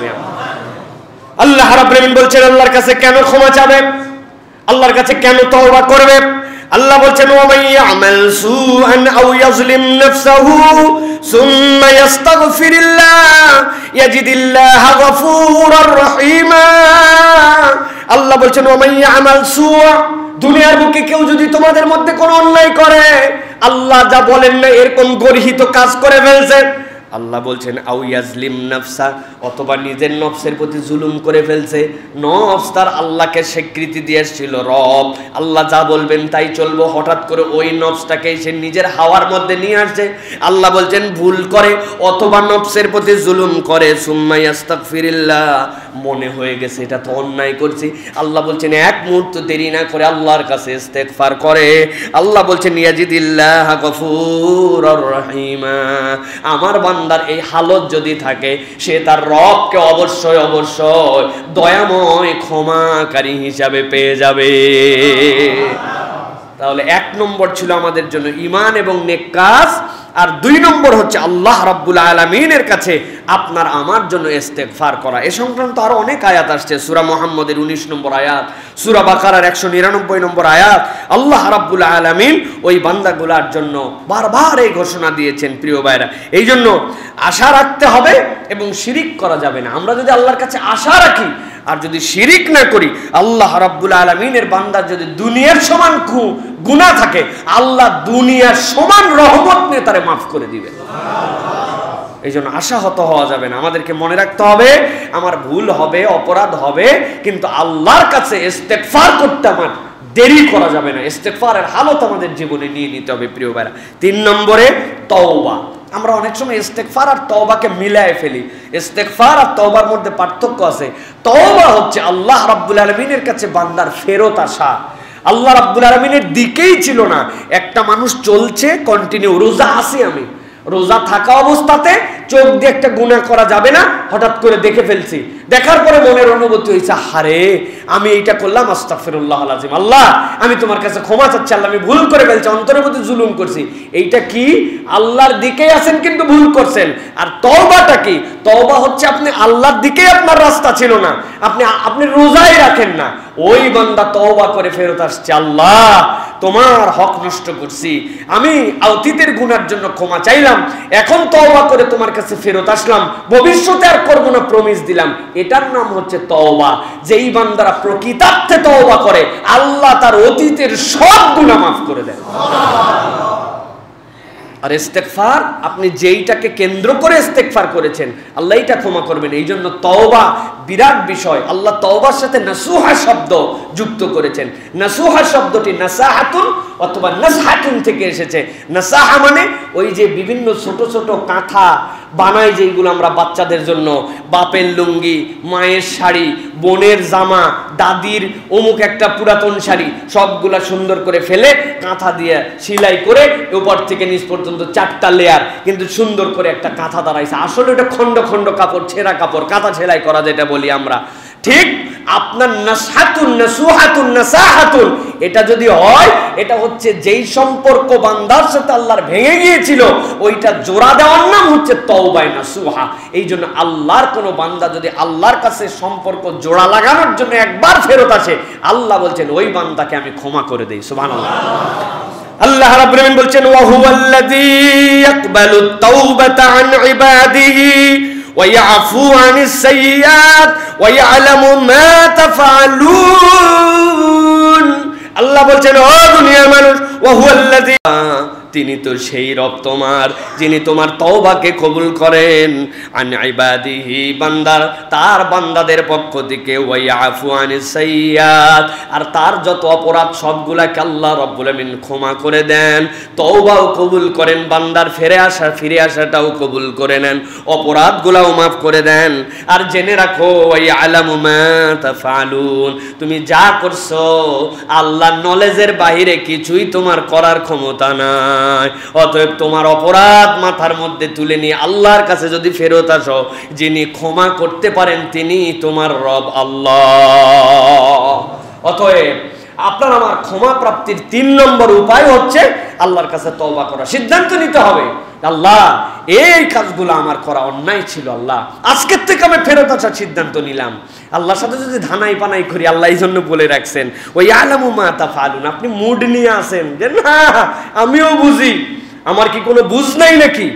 আল্লাহ রাব্বুল আলামিন বলছেন আল্লাহর কাছে কেন ক্ষমা চাবে, আল্লাহর কাছে কেন তওবা করবে? আল্লাহ বলছেন ওয়ামান ইয়ামাল সুআন আও ইয়াজলিম নাফসাহু সুম্মা ইস্তাগফিরিল্লাহ ইয়াজিদিল্লাহা গফুরার রহিমা। আল্লাহ বলছেন ওয়ামান ইয়ামাল সুআ, দুনিয়ার বুকে কেউ যদি তোমাদের মধ্যে কোনো অন্যায় করে, আল্লাহ যা বলেন না এরকম গর্হিত কাজ করে ফেলছে, আল্লাহ বলছেন আও ইয়াজলিম নাফসা, অথবা নিজের নফসের প্রতি জুলুম করে ফেলছে। নফস তার আল্লাহকে স্বীকৃতি দিয়েছিল রব, আল্লাহ যা বলবেন তাই চলবো, হঠাৎ করে ওই নফসটাকে সে নিজের হাওয়ার মধ্যে নিয়ে আসছে। আল্লাহ বলছেন ভুল করে অথবা নফসের প্রতি জুলুম করে, সুম্মা ইস্তাগফিরিল্লাহ, মনে হয়ে গেছে এটা তো অন্যায় করছি, আল্লাহ বলছেন এক মুহূর্ত দেরি না করে আল্লাহর কাছে ইস্তেগফার করে। আল্লাহ বলছেন ইয়াজিদিল্লাহা গফুরার রহিমা, আমার বান্দার এই হালত যদি থাকে সে তার রবকে অবশ্যই অবশ্যই দয়াময় ক্ষমাকারী হিসাবে পেয়ে যাবে। তাহলে এক নম্বর ছিল আমাদের জন্য ঈমান এবং নেক কাজ, আর দুই নম্বর হচ্ছে আল্লাহ রাব্বুল আলামিনের কাছে আপনার আমার জন্য ইস্তেগফার করা। এ সংক্রান্ত আরো অনেক আয়াত আসছে। সূরা মুহাম্মদের 19 নম্বর আয়াত, সূরা বাকারার 199 নম্বর আয়াত। আল্লাহ রাব্বুল আলামিন ওই বান্দাগুলার জন্য বারবার এই ঘোষণা দিয়েছেন প্রিয় ভাইরা। এই জন্য আশা রাখতে হবে এবং শিরিক করা যাবে না। আমরা যদি আল্লাহর কাছে আশা রাখি আর যদি শিরিক না করি, আল্লাহ রাব্বুল আলামিনের বান্দার যদি দুনিয়ার সমান গুনাহ থাকে, আল্লাহ দুনিয়ার সমান রহমত নিয়ে তারে মাফ করে দিবেন। এই জন্য আশাহত হওয়া যাবে না। আমাদেরকে মনে রাখতে হবে আমার ভুল হবে, অপরাধ হবে, কিন্তু আল্লাহর কাছে ইস্তেগফার করতে আমার দেরি করা যাবে না। ইস্তেগফারের হালত আমাদের জীবনে নিয়ে নিতে হবে প্রিয় ভাইরা। 3 নম্বরে তওবা। আমরা অনেক সময় ইস্তেগফার আর তওবাকে মিলায়ে ফেলি। ইস্তেগফার আর তওবার মধ্যে পার্থক্য আছে। তওবা হচ্ছে আল্লাহ রাব্বুল আলামিনের কাছে বান্দার ফেরত আসা। আল্লাহ রাব্বুল আলামিনের দিকেই ছিল না, একটা মানুষ চলছে কন্টিনিউ, রোজা আছি আমি, রোজা থাকা অবস্থাতে চোখ দিয়ে একটা গুনাহ করা যাবে না, হঠাৎ করে দেখে ফেলছি, দেখার পরে মনের অনুভূতি হয়েছে, হারে আমি এইটা করলাম, আস্তাগফিরুল্লাহ আল-আযীম, আল্লাহ আমি তোমার কাছে ক্ষমা চাচ্ছি, আল্লাহ আমি ভুল করে ফেলছি, অন্তরের মধ্যে জুলুম করছি। এইটা কি? আল্লাহর দিকেই আছেন কিন্তু ভুল করছেন। আর তওবাটা কি? তওবা হচ্ছে আপনি আল্লাহর দিকেই আপনার রাস্তা ছিল না, আপনি রোজাই রাখেন না, ওই বান্দা তওবা করে ফেরত আসছে, আল্লাহ তোমার হক নষ্ট করছি, আমি অতীতের গুনার জন্য ক্ষমা চাইলাম, এখন তওবা করে তোমার কাছে ফেরত আসলাম, ভবিষ্যতে আর করব না প্রমিস দিলাম। এটার নাম হচ্ছে তওবা। যেই বান্দারা প্রকৃতার্থে তওবা করে, আল্লাহ তার অতীতের সব গুনাহ মাফ করে দেন। আর ইস্তেগফার, আপনি যেইটাকে কেন্দ্র করে ইস্তেগফার করেছেন, আল্লাহ এটা ক্ষমা করবেন। এই জন্য তওবা বিরাট বিষয়। আল্লাহ তওবার সাথে নাসুহা শব্দ যুক্ত করেছেন। নাসুহা শব্দটি নাসাহাতুন অথবা নাসহাতুন থেকে এসেছে। নাসাহা মানে ওই যে বিভিন্ন ছোট ছোট কাঁথা বানাই, যেগুলো আমরা বাচ্চাদের জন্য, বাপের লুঙ্গি, মায়ের শাড়ি, বোনের জামা, দাদির অমুক একটা পুরাতন শাড়ি, সবগুলা সুন্দর করে ফেলে কাঁথা দিয়ে সেলাই করে উপর থেকে নিচ পর্যন্ত 4টা লেয়ার, কিন্তু সুন্দর করে একটা কাঁথা দাঁড়াইছে। আসলে ওটা খন্ড খন্ড কাপড়, ছেঁড়া কাপড়, কাঁথা সেলাই করা যেটা বলি আমরা। ঠিক আপনার নাসহাতুন, নাসুহাতুন, নাসাহাতুন এটা যদি হয়, এটা হচ্ছে যেই সম্পর্ক বান্দার সাথে আল্লাহর ভেঙে গিয়েছিল, ওইটা জোড়া দেওয়ার নাম হচ্ছে তওবায়ে নাসুহা। এই জন্য আল্লাহর কোনো বান্দা যদি আল্লাহর কাছে সম্পর্ক জোড়া লাগানোর জন্য একবার ফেরত আসে, আল্লাহ বলছেন ওই বান্দাকে আমি ক্ষমা করে দেই। সুবহানাল্লাহ। আল্লাহ রাব্বুল আলামিন বলছেন, ওয়া হুয়াল্লাযী ইয়াকবালুত তাওবাতা আন ইবাদিহি ওয়া ইয়াফু আনিস সাইয়্যাত ওয়া ইয়ালামু মা তাফআলুন। আল্লাহ বলছেন, ও দুনিয়ার মানুষ, ওয়া হুয়াল্লাযী, তিনি তো সেই রব তোমার, যিনি তোমার তওবাকে কবুল করেন, আন ইবাদিহি, বান্দার, তার বান্দাদের পক্ষ থেকে, ওয়া ইয়াফু আনিস সাইয়্যাত, আর তার যত অপরাধ সবগুলাকে আল্লাহ রাব্বুল আমিন ক্ষমা করে দেন। তওবাও কবুল করেন, বান্দার ফিরে আসাটাও কবুল করে নেন, অপরাধগুলাও মাফ করে দেন। আর জেনে রাখো, ওয়া ইয়ালামু মা তাফআলুন, তুমি যা করছো আল্লাহর নলেজের বাইরে কিছুই তোমার করার ক্ষমতা নাই। অতএব তোমার অপরাধ মাথার মধ্যে তুলে নিয়ে আল্লাহর কাছে যদি ফেরত আসো, যিনি ক্ষমা করতে পারেন তিনি তোমার রব আল্লাহ। অতএব আপনার আমার ক্ষমা প্রাপ্তির 3 নম্বর উপায় হচ্ছে আল্লাহর কাছে তওবা করা। সিদ্ধান্ত নিতে হবে, আল্লাহ এই কাজগুলো আমার করা অন্যায় ছিল, আল্লাহ আজকের থেকে আমি ফেরত আসার সিদ্ধান্ত নিলাম। আল্লাহর সাথে যদি ধানাই পানাই করি, আল্লাহ এই জন্য বলে রাখছেন, ওই ইয়ালামু মা তাফআলুন, আপনি মুড নিয়ে আসেন যে না আমিও বুঝি, আমার কি কোনো বুঝ নাই নাকি,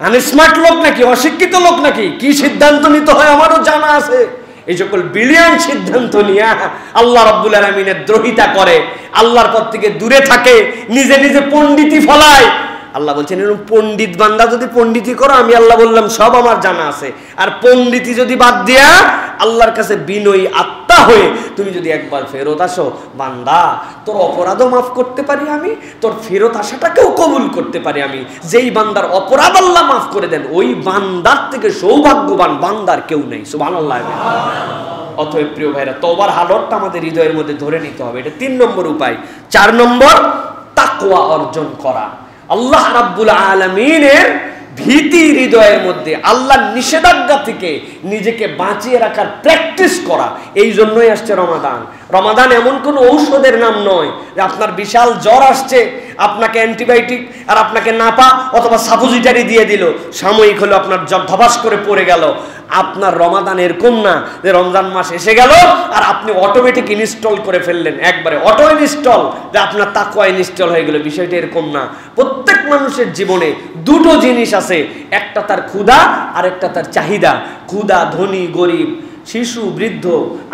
আমি স্মার্ট লোক নাকি, অশিক্ষিত লোক নাকি, কি সিদ্ধান্ত নিতে হয় আমারও জানা আছে। এই সকল বিলিয়ন সিদ্ধান্ত নিয়ে আল্লাহ রাব্বুল আলামিনের দ্রোহিতা করে, আল্লাহর পথ থেকে দূরে থাকে, নিজে নিজে পণ্ডিতি ফলায়। আল্লাহ বলছেন, এরকম পণ্ডিত বান্দা যদি পণ্ডিতি করো, আমি আল্লাহ বললাম সব আমার জানা আছে। আর পণ্ডিতি যদি বাদ দিয়া আল্লাহর কাছে বিনয়ী আত্মা হয়ে তুমি যদি একবার ফেরত আসো, বান্দা তোর অপরাধও মাফ করতে পারি আমি, তোর ফেরত আসাটাকেও কবুল করতে পারি আমি। যেই বান্দার অপরাধ আল্লাহ মাফ করে দেন, ওই বান্দার থেকে সৌভাগ্যবান বান্দার কেউ নেই। সুবহানাল্লাহ। অতএব প্রিয় ভাইরা, তওবার হালতটা আমাদের হৃদয়ের মধ্যে ধরে নিতে হবে। এটা 3 নম্বর উপায়। 4 নম্বর, তাকওয়া অর্জন করা। আল্লাহ রাব্বুল আলামিনের ভীতি হৃদয়ের মধ্যে, আল্লাহর নিষেধাজ্ঞা থেকে নিজেকে বাঁচিয়ে রাখার প্র্যাকটিস করা। এই জন্যই আসছে রমাদান। রমাদান এমন কোনো ঔষধের নাম নয় যে আপনার বিশাল জ্বর আসছে, আপনাকে অ্যান্টিবায়োটিক আর আপনাকে নাপা অথবা সাপোজিটারি দিয়ে দিল, সাময়িক হলো আপনার জ্বর ধবাস করে পড়ে গেল। আপনার রমাদান এরকম না যে রমজান মাস এসে গেল আর আপনি অটোমেটিক ইনস্টল করে ফেললেন, একবারে অটো ইনস্টল, যে আপনার তাকওয়া ইনস্টল হয়ে গেল। বিষয়টা এরকম না। প্রত্যেক মানুষের জীবনে 2টো জিনিস আছে, একটা তার ক্ষুধা আর একটা তার চাহিদা। ক্ষুধা ধনী গরিব, শিশু বৃদ্ধ,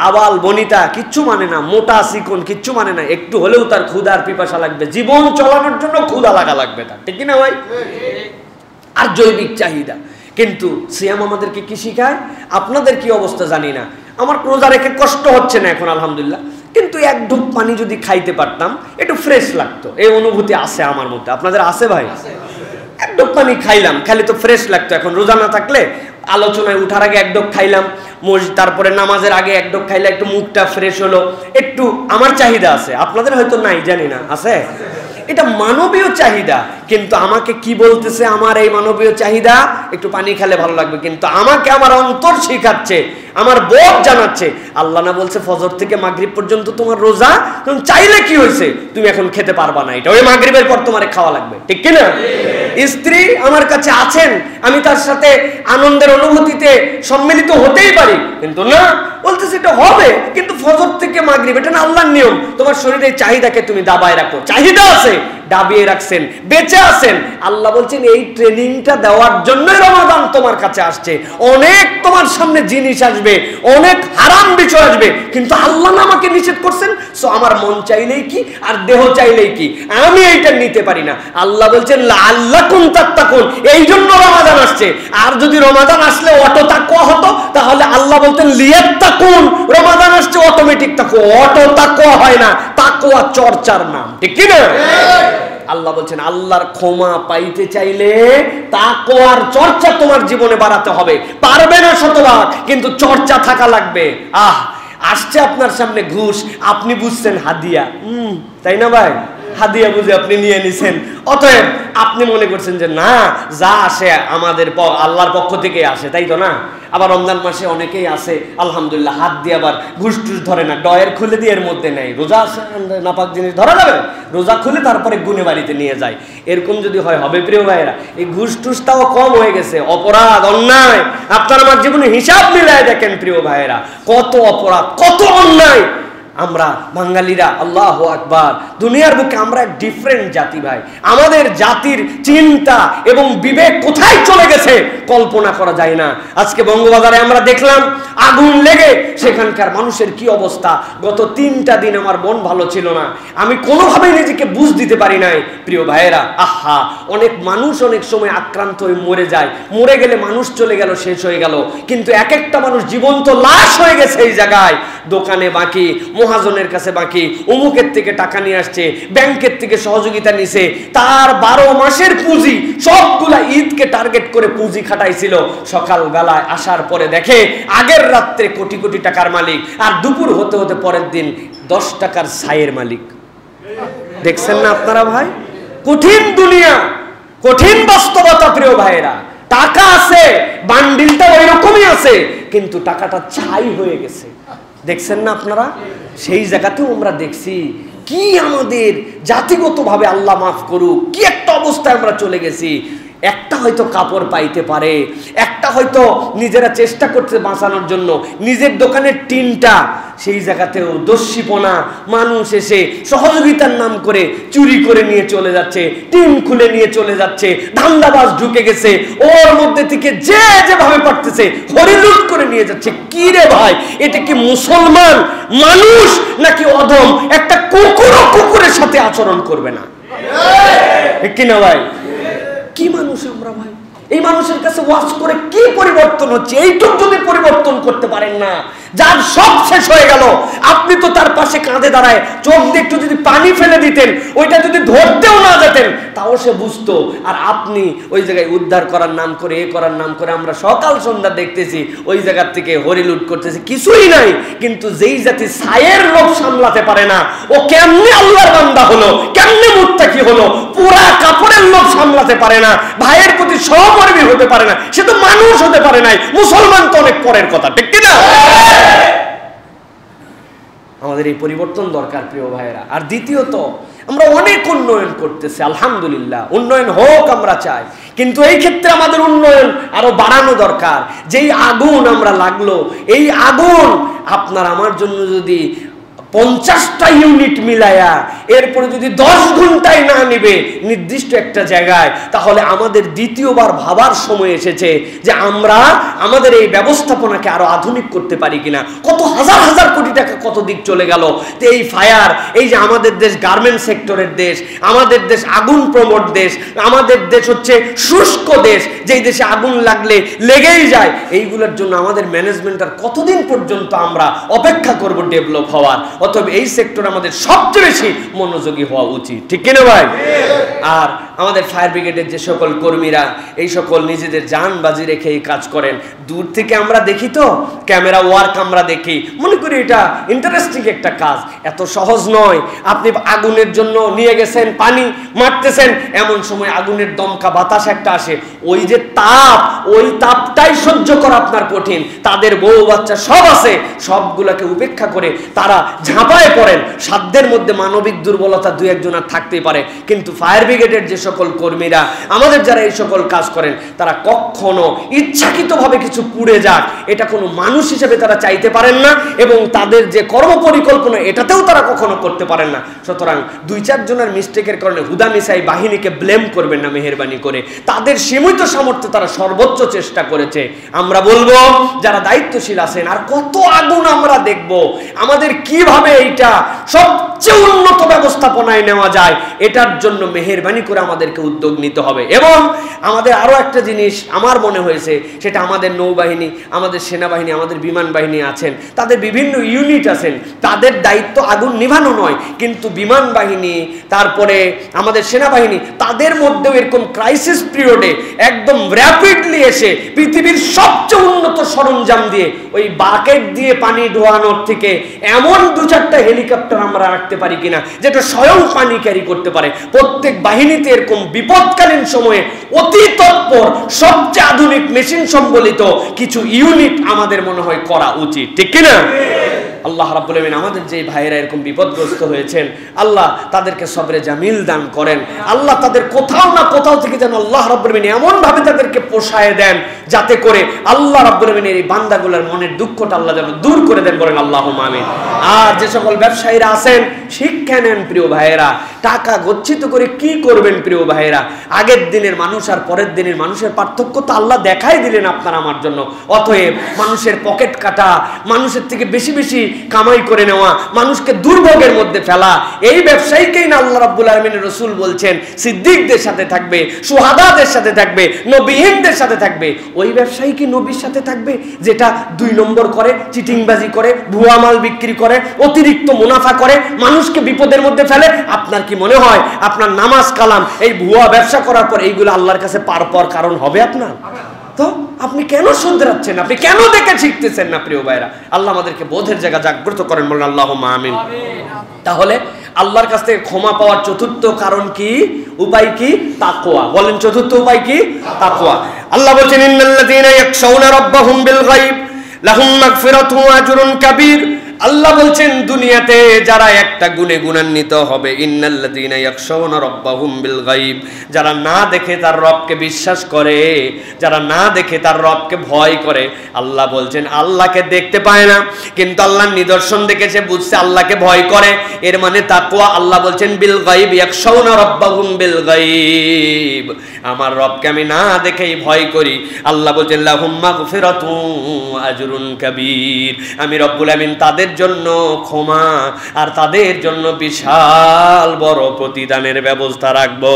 আবাল বনিতা কিচ্ছু মানে না, মোটা চিকন কিচ্ছু মানে না, একটু হলেও তার ক্ষুধার পিপাসা লাগবে, জীবন চালানোর জন্য ক্ষুধা লাগবে তার, ঠিক না ভাই? আর জৈবিক চাহিদা। কিন্তু সিয়াম আমাদেরকে কি শিখায়? আপনাদের কি অবস্থা জানি না, আমার রোজা রেখে কষ্ট হচ্ছে না এখন আলহামদুলিল্লাহ, কিন্তু 1 ঢোক পানি যদি খাইতে পারতাম একটু ফ্রেশ লাগতো। এই অনুভূতি আছে আমার মধ্যে, আপনাদের আছে ভাই? 1 ঢোক পানি খাইলাম, খালি তো ফ্রেশ লাগতো। এখন রোজা না থাকলে আলোচনায় উঠার আগে 1 ঢোক খাইলাম, তারপরে নামাজের আগে 1 ঢোক খাইলে একটু মুখটা ফ্রেশ হলো, একটু আমার চাহিদা আছে, আপনাদের হয়তো নাই জানি না, আছে? এটা মানবীয় চাহিদা। কিন্তু আমাকে কি বলতেছে, আমার এই মানবীয় চাহিদা একটু পানি খেলে ভালো লাগবে, কিন্তু আমাকে আমার অন্তর শিখাচ্ছে, আমার বোধ জানাচ্ছে। আল্লাহ না বলছে ফজর থেকে মাগরিব পর্যন্ত তোমার রোজা, তুমি চাইলে কি হয়েছে, তুমি এখন খেতে পারবা না, এটা ওই মাগরিবের পর তোমার খাওয়া লাগবে, ঠিক কিনা? স্ত্রী আমার কাছে আছেন, আমি তার সাথে আনন্দের অনুভূতিতে সম্মিলিত হতেই পারি, কিন্তু না, বলতেছে এটা হবে কিন্তু ফজর থেকে মাগরিব, এটা না আল্লাহর নিয়ম। তোমার শরীরের চাহিদাকে তুমি দাবায় রাখো, চাহিদা আছে দাবিয়ে রাখছেন, বেঁচে আছেন। আল্লাহ বলছেন এই ট্রেনিংটা দেওয়ার জন্যই রমাদান তোমার কাছে আসছে। অনেক তোমার সামনে জিনিস আসবে, অনেক হারাম বিষয় আসবে, কিন্তু আল্লাহ না আমাকে নিষেধ করছেন, সো আমার মন চাইলেই কি আর দেহ চাইলেই কি, আমি এইটা নিতে পারি না। আল্লাহ বলছেন লাআল্লাকুম তাত্তাকুন, এই জন্য রমাদান আসছে। আর যদি রমাদান আসলে অটো তাকওয়া হতো, তাহলে আল্লাহ বলতেন লিয়াত্তাকুন, রমাদান আসছে অটোমেটিক তাকওয়া, অটো তাকওয়া হয় না, তাকওয়া চর্চার নাম, ঠিক কি না? আল্লাহ বলছেন আল্লাহর ক্ষমা পাইতে চাইলে তাকওয়ার চর্চা তোমার জীবনে বাড়াতে হবে। পারবে না শতভাগ, কিন্তু চর্চা থাকা লাগবে। আসছে আপনার সামনে ঘুষ, আপনি বুঝছেন হাদিয়া, তাই না ভাই? হাদিয়া বুঝে আপনি নিয়ে নিছেন, অতএব আপনি মনে করছেন যে না, যা আসে আমাদের আল্লাহর পক্ষ থেকে আসে, তাই তো না? আবার রমজান মাসে অনেকেই আসে আলহামদুলিল্লাহ হাত দিয়ে আবার ঘুষ টুস ধরে না, ডয়ের খুলে দিয়ে এর মধ্যে নেয়। রোজা আসে নাপাক জিনিস ধরা যাবে, রোজা খুলে তারপরে গুনে বাড়িতে নিয়ে যায়। এরকম যদি হয় হবে প্রিয় ভাইয়েরা? এই ঘুষ টুসটাও কম হয়ে গেছে, অপরাধ অন্যায় আপনার আমার জীবনে হিসাব মিলায় দেখেন প্রিয় ভাইয়েরা, কত অপরাধ কত অন্যায়। আমরা বাঙালিরা আল্লাহু আকবার, দুনিয়ার বুকে আমরা এক ডিফারেন্ট জাতি ভাই। আমাদের জাতির চিন্তা এবং বিবেক কোথায় চলে গেছে কল্পনা করা যায় না। আজকে বঙ্গবাজারে আমরা দেখলাম আগুন লেগে সেখানকার মানুষের কি অবস্থা। গত 3টা দিন আমার মন ভালো ছিল না, আমি কোনোভাবেই নিজেকে বুঝ দিতে পারি নাই প্রিয় ভাইয়েরা। অনেক মানুষ অনেক সময় আক্রান্ত হয়ে মরে যায়, মরে গেলে মানুষ চলে গেল, শেষ হয়ে গেল, কিন্তু এক একটা মানুষ জীবন্ত লাশ হয়ে গেছে এই জায়গায়। দোকানে বাকি, মহাজনের কাছে বাকি, অমুকের থেকে টাকা নিয়ে আসছে, ব্যাংকের থেকে সহযোগিতা নিছে, তার 12 মাসের পুঁজি সবগুলা ঈদকে টার্গেট করে পুঁজি খাটাইছিল। সকাল বেলায় আসার পরে দেখে আগের রাত্রে কোটি কোটি টাকার মালিক, আর দুপুর হতে হতে পরের দিন 10 টাকার ছাইয়ের মালিক। দেখছেন না আপনারা ভাই? কঠিন দুনিয়া, কঠিন বাস্তবতা প্রিয় ভাইয়েরা। টাকা আছে, বান্ডিলটা ওই রকমই আছে, কিন্তু টাকাটা ছাই হয়ে গেছে। দেখছেন না আপনারা? সেই জায়গাতেও আমরা দেখছি কি আমাদের জাতিগতভাবে আল্লাহ মাফ করুক, কি একটা অবস্থায় আমরা চলে গেছি। একটা হয়তো কাপড় পাইতে পারে, একটা হয়তো নিজেরা চেষ্টা করছে বাঁচানোর জন্য, নিজের দোকানের টিনটা, সেই জায়গাতেও দস্যিপনা, মানুষ এসে সহযোগিতার নাম করে চুরি করে নিয়ে চলে যাচ্ছে, টিন খুলে নিয়ে চলে যাচ্ছে, ধান্দাবাজ ঢুকে গেছে, ওর মধ্যে থেকে যে যেভাবে পারতেছে হরিলুট করে নিয়ে যাচ্ছে। কি রে ভাই, এটা কি মুসলমান মানুষ নাকি অধম? একটা কুকুরও কুকুরের সাথে আচরণ করবে না, কি না ভাই? কি মানুষ আমরা ভাই? এই মানুষের কাছে ওয়াজ করে কি পরিবর্তন হচ্ছে? এইটুক যদি পরিবর্তন করতে পারেন না, যার সব শেষ হয়ে গেল, আপনি তো তার পাশে কাঁধে দাঁড়ায় চোখ দিয়ে একটু যদি পানি ফেলে দিতেন, ওইটা যদি ধরতেও না যেতেন, তাও সে বুঝতো। আর আপনি ওই জায়গায় উদ্ধার করার নাম করে, এ করার নাম করে আমরা সকাল সন্ধ্যা দেখতেছি ওই জায়গার থেকে হরিলুট করতেছি, কিছুই নাই। কিন্তু যেই জাতি ছায়ের লোভ সামলাতে পারে না, ও কেমনে আল্লাহর বান্দা হলো, কেমনে মুত্তাকি হলো? পুরা কাপড়ের লোভ সামলাতে পারে না, ভাইয়ের প্রতি সহকর্মী হতে পারে না, সে তো মানুষ হতে পারে নাই। মুসলমান তো অনেক পরের কথা, ঠিক কিনা? আমাদের এই পরিবর্তন দরকার প্রিয় ভাইয়েরা। আর দ্বিতীয়ত, আমরা অনেক উন্নয়ন করতেছি, আলহামদুলিল্লাহ, উন্নয়ন হোক আমরা চাই, কিন্তু এই ক্ষেত্রে আমাদের উন্নয়ন আরো বাড়ানো দরকার। যেই আগুন আমরা লাগলো, এই আগুন আপনার আমার জন্য যদি 50টা ইউনিট মিলায়া এরপরে যদি 10 ঘন্টায় না নিবে নির্দিষ্ট একটা জায়গায়, তাহলে আমাদের দ্বিতীয়বার ভাবার সময় এসেছে যে আমরা আমাদের এই ব্যবস্থাপনাকে আরো আধুনিক করতে পারি কিনা। কত হাজার হাজার কোটি টাকা কত দিক চলে গেল। তো এই ফায়ার, এই যে আমাদের দেশ গার্মেন্ট সেক্টরের দেশ, আমাদের দেশ আগুন প্রবণ দেশ, আমাদের দেশ হচ্ছে শুষ্ক দেশ, যেই দেশে আগুন লাগলে লেগেই যায়, এইগুলোর জন্য আমাদের ম্যানেজমেন্ট আর কতদিন পর্যন্ত আমরা অপেক্ষা করব ডেভেলপ হওয়ার? অতএব এই সেক্টর আমাদের সবচেয়ে বেশি মনোযোগী হওয়া উচিত, ঠিক কিনা ভাই? আর আমাদের ফায়ার ব্রিগেডের যে সকল কর্মীরা এই সকল নিজেদের জান বাজি রেখে এই কাজ করেন, দূর থেকে আমরা দেখি তো ক্যামেরা ওয়ার্ক আমরা দেখি, মনে করি এটা ইন্টারেস্টিং একটা কাজ। এত সহজ নয়। আপনি আগুনের জন্য নিয়ে গেছেন, পানি মারতেছেন, এমন সময় আগুনের দমকা বাতাস একটা আসে, ওই যে তাপ, ওই তাপটাই সহ্য করা আপনার কঠিন। তাদের বউ বাচ্চা সব আছে, সবগুলোকে উপেক্ষা করে তারা ঝাঁপায় পড়েন। সাধ্যের মধ্যে মানবিক দুর্বলতা দুই একজনের থাকতেই পারে, কিন্তু ফায়ার ব্রিগেডের যে সকল কর্মীরা, আমাদের যারা এই সকল কাজ করেন, তারা কখনো ইচ্ছাকৃতভাবে কিছু পুড়ে যাক এটা কোনো মানুষ হিসেবে তারা চাইতে পারেন না, এবং তাদের যে কর্ম পরিকল্পনা এটাতেও তারা কখনো করতে পারেন না। সুতরাং দুই চার জনের মিস্টেকের কারণে হুদামিসাই বাহিনীকে ব্লেম করবেন না মেহেরবানি করে। তাদের সীমিত সামর্থ্যে তারা সর্বোচ্চ চেষ্টা করেছে। আমরা বলবো যারা দায়িত্বশীল আছেন, আর কত আগুন আমরা দেখব, আমাদের কিভাবে এইটা সবচেয়ে উন্নত ব্যবস্থাপনায় নেওয়া যায় এটার জন্য মেহেরবানি করে আমাদেরকে উদ্যোগ নিতে হবে। এবং আমাদের আরো একটা জিনিস আমার মনে হয়েছে, সেটা আমাদের নৌবাহিনী, আমাদের সেনাবাহিনী, আমাদের বিমান বাহিনী আছেন, তাদের বিভিন্ন ইউনিট আছেন, তাদের দায়িত্ব আগুন নিভানো নয়, কিন্তু বিমান বাহিনী তারপরে আমাদের সেনাবাহিনী তাদের মধ্যেও এরকম ক্রাইসিস পিরিয়ডে একদম র্যাপিডলি এসে পৃথিবীর সবচেয়ে উন্নত সরঞ্জাম দিয়ে ওই বাকেট দিয়ে পানি ধোয়ানোর থেকে এমন দু চারটা হেলিকপ্টার আমরা রাখতে পারি কিনা যেটা স্বয়ং পানি ক্যারি করতে পারে। প্রত্যেক বাহিনীতে এরকম বিপদকালীন সময়ে অতি তৎপর সবচেয়ে আধুনিক মেশিন সম্বলিত কিছু ইউনিট আমাদের মনে হয় করা উচিত, ঠিক কিনা? আল্লাহ রাব্বুল আলামিন আমাদের যে ভাইয়েরা এরকম বিপদগ্রস্ত হয়েছেন, আল্লাহ তাদেরকে সবরে জামিল দান করেন। আল্লাহ তাদের কোথাও না কোথাও থেকে যেন আল্লাহ রাব্বুল আলামিন এমন ভাবে তাদেরকে পোষায় দেন যাতে করে আল্লাহ রাব্বুল আলামিনের এই বান্দাগুলোর মনের দুঃখটা আল্লাহ যেন দূর করে দেন, বলেন আল্লাহুম্মা আমিন। আর যে সকল ব্যবসায়ীরা আছেন, শিক্ষা নেন প্রিয় ভাইয়েরা, টাকা গচ্ছিত করে কি করবেন প্রিয় ভাইয়েরা? আগের দিনের মানুষ আর পরের দিনের মানুষের পার্থক্য তো আল্লাহ দেখাই দিলেন আপনার আমার জন্য। অতএব মানুষের পকেট কাটা, মানুষের থেকে বেশি বেশি কামাই করে নেওয়া, মানুষকে দুর্ভোগের মধ্যে ফেলা, এই ব্যবসায়ীকেই না আল্লাহ রাব্বুল আলামিনের রাসূল বলছেন সিদ্দিকদের সাথে থাকবে, শুহাদাদের সাথে থাকবে, নবীদের সাথে থাকবে। ওই ব্যবসায়ী কি নবীর সাথে থাকবে যেটা 2 নম্বর করে, চিটিংবাজি করে, ভুয়া মাল বিক্রি করে, অতিরিক্ত মুনাফা করে, মানুষকে বিপদের মধ্যে ফেলে? আপনার কি মনে হয় আপনার নামাজ কালাম এই ভুয়া ব্যবসা করার পর এইগুলো আল্লাহর কাছে পার পাওয়ার কারণ হবে আপনার? তো আপনি কেন শুধরাচ্ছেন? আপনি কেন দেখে শিখতেছেন না প্রিয় ভাইরা? আল্লাহ আমাদেরকে বোধের জায়গা জাগ্রত করেন, বলেন আল্লাহুম্মা আমিন। তাহলে আল্লাহর কাছ থেকে ক্ষমা পাওয়ার চতুর্থ কারণ কি, উপায় কি? তাকওয়া। বলেন চতুর্থ উপায় কি? তাকওয়া। আল্লাহ বলেন ইন্নাল্লাযীনা ইয়াখশাউনা রাব্বাহুম বিল গায়ব লাহুম মাগফিরাতুন ওয়া আজরুন কাবীর। আল্লাহ বলছেন দুনিয়াতে যারা একটা গুণে গুণান্বিত হবে, ইন্নাল্লাযীনা ইয়াখশাউনা রাব্বাহুম বিল গায়ব, যারা না দেখে তার রবকে বিশ্বাস করে, যারা না দেখে তার রবকে ভয় করে। আল্লাহ বলছেন আল্লাহকে দেখতে পায় না, কিন্তু আল্লাহর নিদর্শন দেখেছে, বুঝছে, আল্লাহকে ভয় করে, এর মানে তাকওয়া। আল্লাহ বলছেন বিল গায়ব ইয়াখশাউনা রাব্বাহুম বিল গায়ব, আমার রবকে আমি না দেখেই ভয় করি। আল্লাহ বলছেন লাহুম মাগফিরাতুন ওয়া আজরুন কাবীর, আমি রব্বুল আমিন তাদের জন্য ক্ষমা আর তাদের জন্য বিশাল বড় প্রতিদানের ব্যবস্থা রাখবো।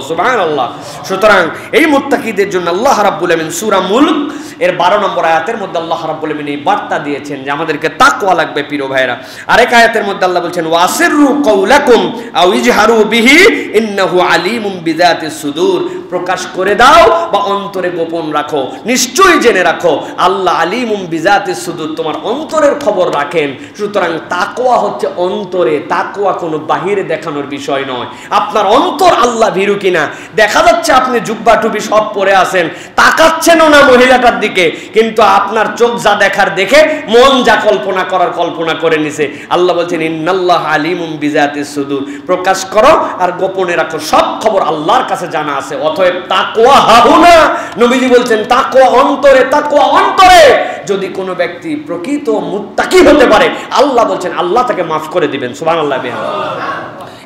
সুবহানাল্লাহ। সুতরাং এই মুত্তাকিদের জন্য আল্লাহ রাব্বুল আমিন সূরা মুলক এর 12 নম্বর আয়াতের মধ্যে আল্লাহ রাব্বুল আমিন এই বার্তা দিয়েছেন যে আমাদেরকে তাকওয়া লাগবে প্রিয় ভাইরা। আরেক আয়াতের মধ্যে আল্লাহ বলছেন ওয়াসিররু কাওলাকুম আও ইজহারু বিহি ইন্নাহু আলিমুম বিযাতিস সুদূর, প্রকাশ করে দাও বা অন্তরে গোপন রাখো, নিশ্চয়ই জেনে রাখো আল্লাহ আলিমুম বিযাতিস সুদূর, তোমার অন্তরের খবর রাখেন। সুতরাং তাকওয়া হচ্ছে অন্তরে, তাকওয়া কোনো বাহিরে দেখানোর বিষয় নয়। আপনার অন্তর আল্লাহ ভীরু কিনা, দেখা যাচ্ছে আপনি জুব্বা টুপি সব পরে আছেন, তাকাচ্ছেনও না মহিলাটার দিকে, কিন্তু আপনার চোখ যা দেখার দেখে মন যা কল্পনা করার কল্পনা করে নিছে। আল্লাহ বলছেন ইন্নাল্লাহ আলিমুম বিযাতিস সুদূর, প্রকাশ করো আর গোপনে রাখো, সব খবর আল্লাহর কাছে জানা আছে। অতএব তাকওয়া হাহুনা, নবীজি বলছেন তাকওয়া অন্তরে, তাকওয়া অন্তরে। যদি কোনো ব্যক্তি প্রকৃত মুত্তাকি হতে পারে, আল্লাহ বলছেন আল্লাহ তাকে মাফ করে দিবেন। সুবহানাল্লাহ।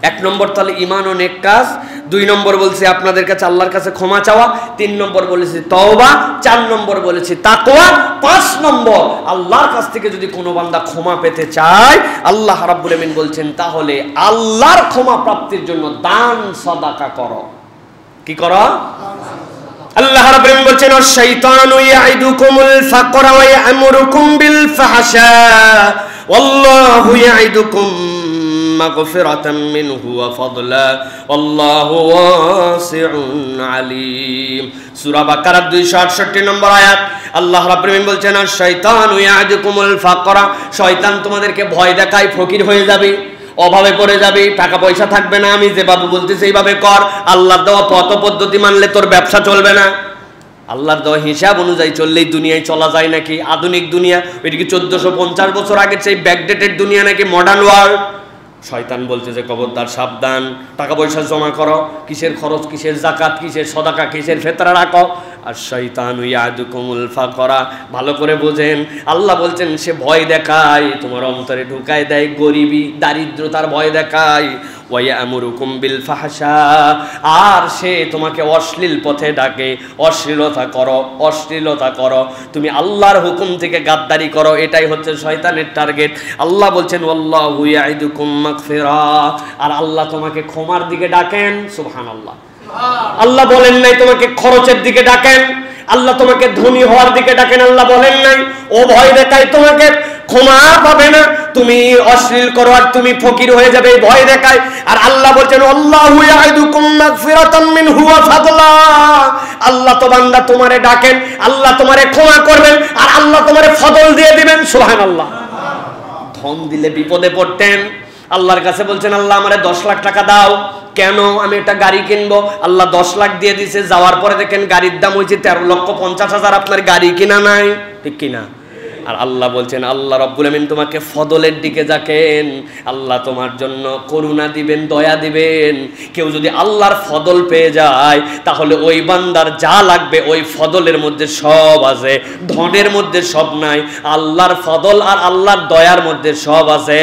1 নম্বর তাহলে ঈমান ও নেক কাজ, 2 নম্বর বলছি আপনাদের কাছে আল্লাহর কাছে ক্ষমা চাওয়া, 3 নম্বর বলেছি তওবা, 4 নম্বর বলেছি তাকওয়া, 5 নম্বর আল্লাহর কাছ থেকে যদি কোনো বান্দা ক্ষমা পেতে চায়, আল্লাহ রাব্বুল আমিন বলছেন তাহলে আল্লাহর ক্ষমা প্রাপ্তির জন্য দান সাদাকা করো। কি করো? আল্লাহ রাব্বুল আমিন বলছেন আশ-শাইতানু ইয়াইদুকুমুল ফাকরা ওয়া ইয়া'মুরুকুম বিল ফাহশা ওয়াল্লাহু ইয়াইদুকুম মাগফিরাতাম মিনহু ওয়া ফাদলা আল্লাহু ওয়াসিউন আলিম। সূরা বাকারার 268 নম্বর আয়াত আল্লাহ রাব্বুল আলামিন বলছেন, আর শয়তানু ইয়া'দুকুমুল ফাকরা, শয়তান তোমাদেরকে ভয় দেখায় ফকির হয়ে যাবে, অভাবে পড়ে যাবে, টাকা পয়সা থাকবে না, আমি যেভাবে বলতেছি এইভাবে কর, আল্লাহর দেওয়া পথ পদ্ধতি মানলে তোর ব্যবসা চলবে না। আল্লাহর দেওয়া হিসাব অনুযায়ী চললেই দুনিয়ায় চলা যায় নাকি? আধুনিক দুনিয়া ওইটা কি 1450 বছর আগের সেই ব্যাকডেটেড দুনিয়া নাকি মডার্ন ওয়ার্ল্ড? শয়তান বলছে যে খবরদার, সাবধান, টাকা পয়সা জমা করো, কিসের খরচ, কিসের যাকাত, কিসের সদাকা, কিসের ফিতরা রাখো। আর শয়তানু ইয়া'দুকুমুল ফাকরা, ভালো করে বোঝেন, আল্লাহ বলছেন সে ভয় দেখায়, তোমার অন্তরে ঢুকায় দেয় গরিবি, দারিদ্রতার ভয় দেখায়। ওয়া ইয়া'মুরুকুম বিল ফাহশা, আর সে তোমাকে অশ্লীল পথে ডাকে, অশ্লীলতা করো, অশ্লীলতা করো, তুমি আল্লাহর হুকুম থেকে গাদ্দারি করো, এটাই হচ্ছে শয়তানের টার্গেট। আল্লাহ বলছেন ওয়াল্লাহু ইয়া'iদুকুম মাগফিরা, আর আল্লাহ তোমাকে ক্ষমার দিকে ডাকেন। সুবহানাল্লাহ। আল্লাহ বলেন নাই তোমাকে খরচের দিকে ডাকেন, আল্লাহ তোমাকে ধনী হওয়ার দিকে ডাকেন, আল্লাহ বলেন নাই ও ভয় দেখায় তোমাকে ক্ষমা পাবে না, তুমি অশ্লীল করো আর তুমি ফকির হয়ে যাবে, ভয় দেখায়। আর আল্লাহ বলছেন আল্লাহু ইয়া'দুকুম মাগফিরাতাম মিনহু ওয়া ফাদলা, আল্লাহ তো বান্দা তোমারে ডাকেন, আল্লাহ তোমারে ক্ষমা করবেন, আর আল্লাহ তোমারে ফজল দিয়ে দিবেন। সুবহানাল্লাহ। ধন দিলে বিপদে পড়তেন, আল্লাহর কাছে বলছেন আল্লাহ আমারে 10 লাখ টাকা দাও, কেন? আমি একটা গাড়ি কিনবো। আল্লাহ 10 লাখ দিয়ে দিছে, যাওয়ার পরে দেখেন গাড়ির দাম হয়েছে 13,50,000, আপনার গাড়ি কিনা নাই, ঠিক কিনা? আর আল্লাহ বলছেন, আল্লাহ রাব্বুল আমিন তোমাকে ফদলের দিকে যাকেন, আল্লাহ তোমার জন্য করুণা দিবেন, দয়া দিবেন। কেউ যদি আল্লাহর ফদল পেয়ে যায় তাহলে ওই বান্দার যা লাগবে ওই ফদলের মধ্যে সব আছে, ধনের মধ্যে সব নাই, আল্লাহর ফদল আর আল্লাহর দয়ার মধ্যে সব আছে।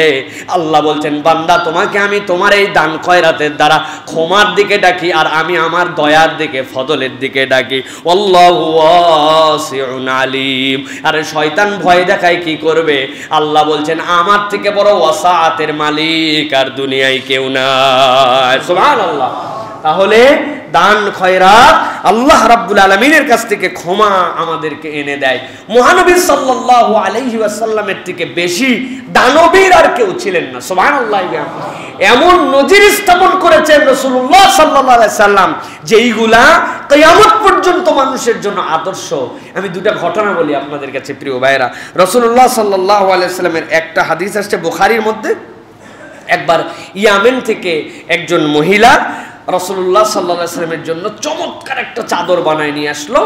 আল্লাহ বলছেন বান্দা তোমাকে আমি তোমার এই দান খয়রাতের দ্বারা ক্ষমার দিকে ডাকি, আর আমি আমার দয়ার দিকে, ফদলের দিকে ডাকি। আল্লাহু ওয়াসিউন আলিম। আরে শয়তান ভয় দেখায় কি করবে? আল্লাহ বলছেন আমার থেকে বড় ওয়াসাআতের মালিক আর দুনিয়ায় কেউ নাই। সুবহানাল্লাহ। তাহলে দান খয়রাত আল্লাহ রাব্বুল আলামিনের কাছ থেকে ক্ষমা আমাদেরকে এনে দেয়। মহানবী সাল্লাল্লাহু আলাইহি ওয়াসাল্লামের থেকে বেশি দানবীর আর কেউ ছিলেন না। সুবহানাল্লাহ। এমন নজির স্থাপন করেছেন রাসূলুল্লাহ সাল্লাল্লাহু আলাইহি সাল্লাম যেইগুলা কিয়ামত পর্যন্ত মানুষের জন্য আদর্শ। আমি দুটো ঘটনা বলি আপনাদের কাছে প্রিয় ভাইরা। রাসূলুল্লাহ সাল্লাল্লাহু আলাইহি সাল্লামের একটা হাদিস আসছে বুখারীর মধ্যে। একবার ইয়ামেন থেকে একজন মহিলা রাসূলুল্লাহ সাল্লাল্লাহু আলাইহি সাল্লামের জন্য চমৎকার একটা চাদর বানায় নিয়ে আসলো।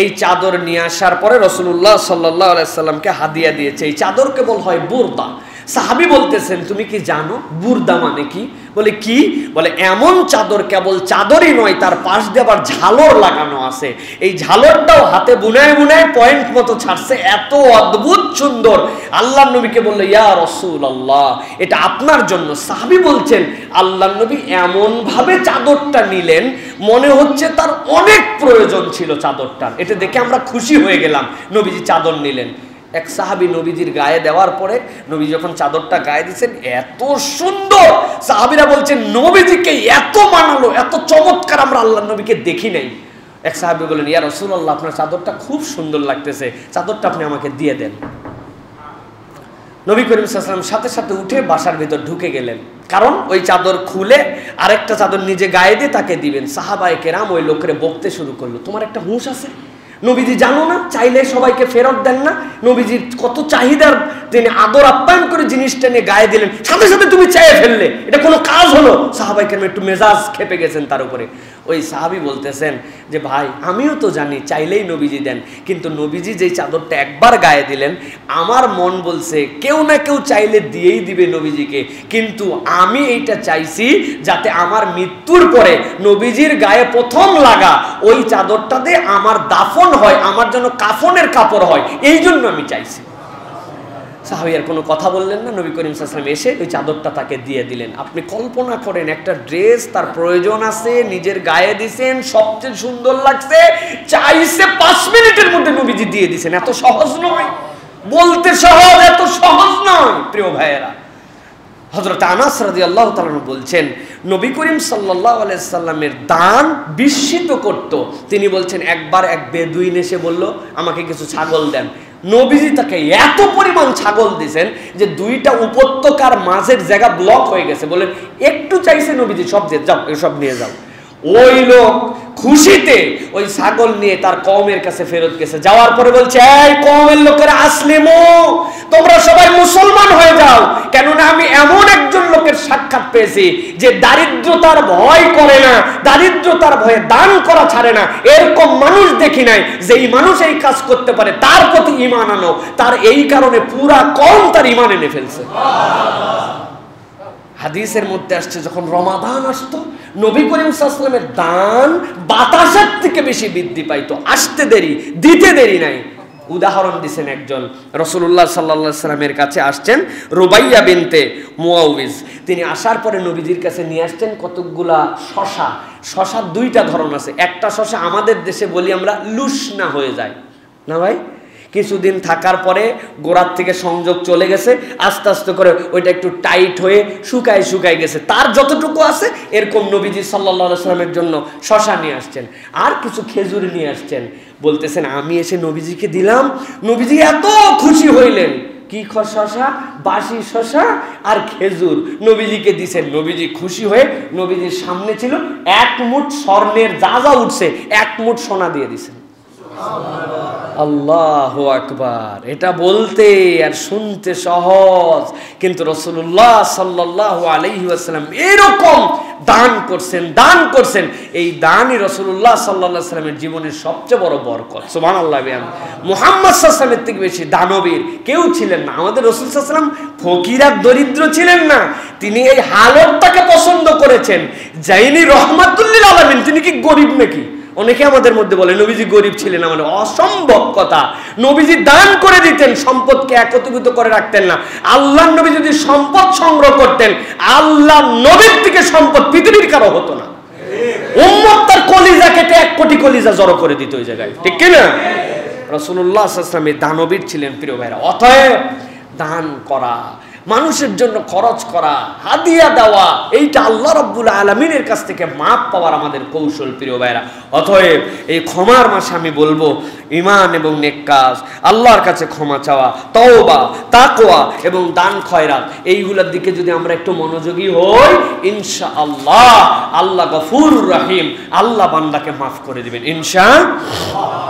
এই চাদর নিয়ে আসার পরে রাসূলুল্লাহ সাল্লাল্লাহু আলাইহি সাল্লামকে হাদিয়া দিয়েছে। এই চাদরকে বলা হয় বুরদা। সাহাবী বলতেছেন তুমি কি জানো বুরদা মানে কি? বলে কি? বলে এমন চাদর, কেবল চাদরই নয়, তার পাশ দিয়ে আবার ঝালর লাগানো আছে। এই ঝালরটাও হাতে বুনায় বুনায় পয়েন্ট মতো ছাড়ছে, এত অদ্ভুত সুন্দর। আল্লাহর নবীকে বলল ইয়া রাসূলুল্লাহ, এটা আপনার জন্য। সাহাবী বলছেন আল্লাহর নবী এমন ভাবে চাদরটা নিলেন মনে হচ্ছে তার অনেক প্রয়োজন ছিল চাদরটার। এটা দেখে আমরা খুশি হয়ে গেলাম, নবীজি চাদর নিলেন। এক সাহাবী নবীজির গায়ে দেওয়ার পরে নবী যখন চাদরটা গায়ে দিয়েছেন এত সুন্দর, সাহাবীরা বলছেন নবীজিকে এত মানালো, এত চমৎকার আমরা আল্লাহর নবীকে দেখি নাই। এক সাহাবী বলেন ইয়া রাসূলুল্লাহ, আপনার চাদরটা খুব সুন্দর লাগতেছে, চাদরটা আপনি আমাকে দিয়ে দেন। নবী করিম সাল্লাল্লাহু আলাইহি ওয়াসাল্লাম সাথে সাথে উঠে বাসার ভিতর ঢুকে গেলেন, কারণ ওই চাদর খুলে আরেকটা চাদর নিজে গায়ে দিয়ে তাকে দিবেন। সাহাবায়ে কেরাম ওই লোকরে বকতে শুরু করলো, তোমার একটা হুঁশ আছে? নবীজি জানো না চাইলে সবাইকে ফেরত দেন না? নবীজির কত চাহিদার, তিনি আদর আপ্যায়ন করে জিনিসটা নিয়ে গায়ে দিলেন, সাথে সাথে তুমি চাইয়ে ফেললে, এটা কোনো কাজ হলো? সাহাবায়ে কেরাম একটু মেজাজ খেপে গেছেন তার উপরে। ওই সাহাবী বলতেছেন যে ভাই আমিও তো জানি চাইলেই নবীজি দেন, কিন্তু নবীজি যেই চাদরটা একবার গায়ে দিলেন আমার মন বলছে কেউ না কেউ চাইলে দিয়েই দিবে নবীজিকে, কিন্তু আমি এইটা চাইছি যাতে আমার মৃত্যুর পরে নবীজির গায়ে প্রথম লাগা ওই চাদরটা দিয়ে আমার দাফন হয়, আমার জন্য কাফনের কাপড় হয়, এই জন্য আমি চাইছি। সাহাবী আর কোনো কথা বললেন না। নবী করিম সাল্লাল্লাহু আলাইহি ওয়াসাল্লাম এসে ওই চাদরটা তাকে দিয়ে দিলেন। আপনি কল্পনা করেন একটা ড্রেস তার প্রয়োজন আছে, নিজের গায়ে দিছেন, সবচেয়ে সুন্দর লাগছে, চাইছে 5 মিনিটের মধ্যে নবীজি দিয়ে দিছেন। এত সহজ নয়, বলতে সহজ, এত সহজ নয় প্রিয় ভাইয়েরা। হযরত আনাস রাদিয়াল্লাহু তাআলা বলছেন নবী করিম সাল্লাল্লাহু আলাইহি সাল্লামের দান বিস্মিত করত। তিনি বলছেন একবার এক বেদুইন এসে বলল আমাকে কিছু ছাগল দেন। নবীজি তাকে এত পরিমাণ ছাগল দিয়েছেন যে 2টা উপত্যকার মাঝের জায়গা ব্লক হয়ে গেছে। বলেন একটু চাইছে নবীজি, সব যে যাও এসব নিয়ে যাও। ওই লোক খুশিতে ওই ছাগল নিয়ে তার কওমের কাছে ফেরত গেছে। যাওয়ার পরে বলছে, এই কওমের লোকেরা, আসলিমু, তোমরা সবাই মুসলমান হয়ে যাও, কেননা আমি এমন একজন লোকের সাক্ষাৎ পেয়েছি যে দারিদ্রতার ভয় করে না, দারিদ্রতার ভয়ে দান করা ছাড়ে না। এরকম মানুষ দেখি নাই। যেই মানুষ এই কাজ করতে পারে তার প্রতি ঈমান আনো। তার এই কারণে পুরা কওম তার ঈমান এনে ফেলছে। হাদিসের মধ্যে আসছে, যখন রমাদান আসতো নবী করিম সাল্লাল্লাহু আলাইহি ওয়াসাল্লামের দান বাতাসের থেকে বেশি বৃদ্ধি পাইতো। আসতে দেরি, দিতে দেরি নাই। উদাহরণ দিয়েছেন, একজন রাসূলুল্লাহ সাল্লাল্লাহু আলাইহি ওয়াসাল্লামের কাছে আসছেন রুবাইয়া বিনতে মুআউযিজ। তিনি আসার পরে নবীজির কাছে নিয়ে আসছেন কতকগুলা শশা। শশার 2টা ধরন আছে। একটা শশা আমাদের দেশে বলি আমরা লুসনা হয়ে যায় না ভাই, কিছুদিন থাকার পরে গোড়ার থেকে সংযোগ চলে গেছে, আস্তে আস্তে করে ওইটা একটু টাইট হয়ে শুকায় গেছে। তার যতটুকু আছে এরকম নবীজি সাল্লাল্লাহু আলাইহি ওয়াসাল্লামের জন্য শশা নিয়ে আসছেন, আর কিছু খেজুর নিয়ে আসছেন। বলতেছেন, আমি এসে নবীজিকে দিলাম, নবীজি এত খুশি হইলেন। কি শশা? বাসি শশা আর খেজুর নবীজিকে দিছেন। নবীজি খুশি হয়ে, নবীজির সামনে ছিল 1 মুঠ স্বর্ণের যা যা উঠছে 1 মুঠ সোনা দিয়ে দিছেন। আল্লাহু আকবার। এটা বলতে আর শুনতে সহজ, কিন্তু রাসূলুল্লাহ সাল্লাল্লাহু আলাইহি ওয়াসাল্লাম এরকম দান করছেন। এই দানই রাসূলুল্লাহ সাল্লাল্লাহু আলাইহি ওয়াসাল্লামের জীবনের সবচেয়ে বড় বরকত। সুবহানাল্লাহ। মুহাম্মদ সাল্লাল্লাহু আলাইহি ওয়াসাল্লামের থেকে বেশি দানবীর কেউ ছিলেন না। আমাদের রাসূল সাল্লাল্লাহু আলাইহি ওয়াসাল্লাম ফকির আর দরিদ্র ছিলেন না, তিনি এই হালতটাকে পছন্দ করেছেন। যিনি রাহমাতুল লিল আলামিন, তিনি কি গরিব নাকি? অনেকে আমাদের মধ্যে বলে নবীজি গরিব ছিলেন, মানে অসম্ভব কথা। নবীজি দান করে দিতেন, সম্পদকে একত্রিত করে রাখতেন না। আল্লাহর নবী যদি সম্পদ সংগ্রহ করতেন, আল্লাহর নবীর থেকে সম্পদ পৃথিবীর কারো হতো না। উম্মত তার কলিজা কেটে 1 কোটি কলিজা জড়ো করে দিত ওই জায়গায়, ঠিক কি না? রাসূলুল্লাহ সাল্লাল্লাহু আলাইহি ওয়াসাল্লাম দানবীর ছিলেন প্রিয় ভাইরা। অতএব দান করা, মানুষের জন্য খরচ করা, হাদিয়া দেওয়া, এইটা আল্লাহ রাব্বুল আলামিনের কাছ থেকে মাপ পাওয়ার আমাদের কৌশল প্রিয় ভাইরা। অতএব এই ক্ষমার মাসে আমি বলবো, ঈমান এবং নেক কাজ, আল্লাহর কাছে ক্ষমা চাওয়া, তওবা, তাকওয়া এবং দান খয়রাত, এইগুলোর দিকে যদি আমরা একটু মনোযোগী হই, ইনশাআল্লাহ আল্লাহ গফুর রহিম, আল্লাহ বান্দাকে মাফ করে দিবেন ইনশাআল্লাহ।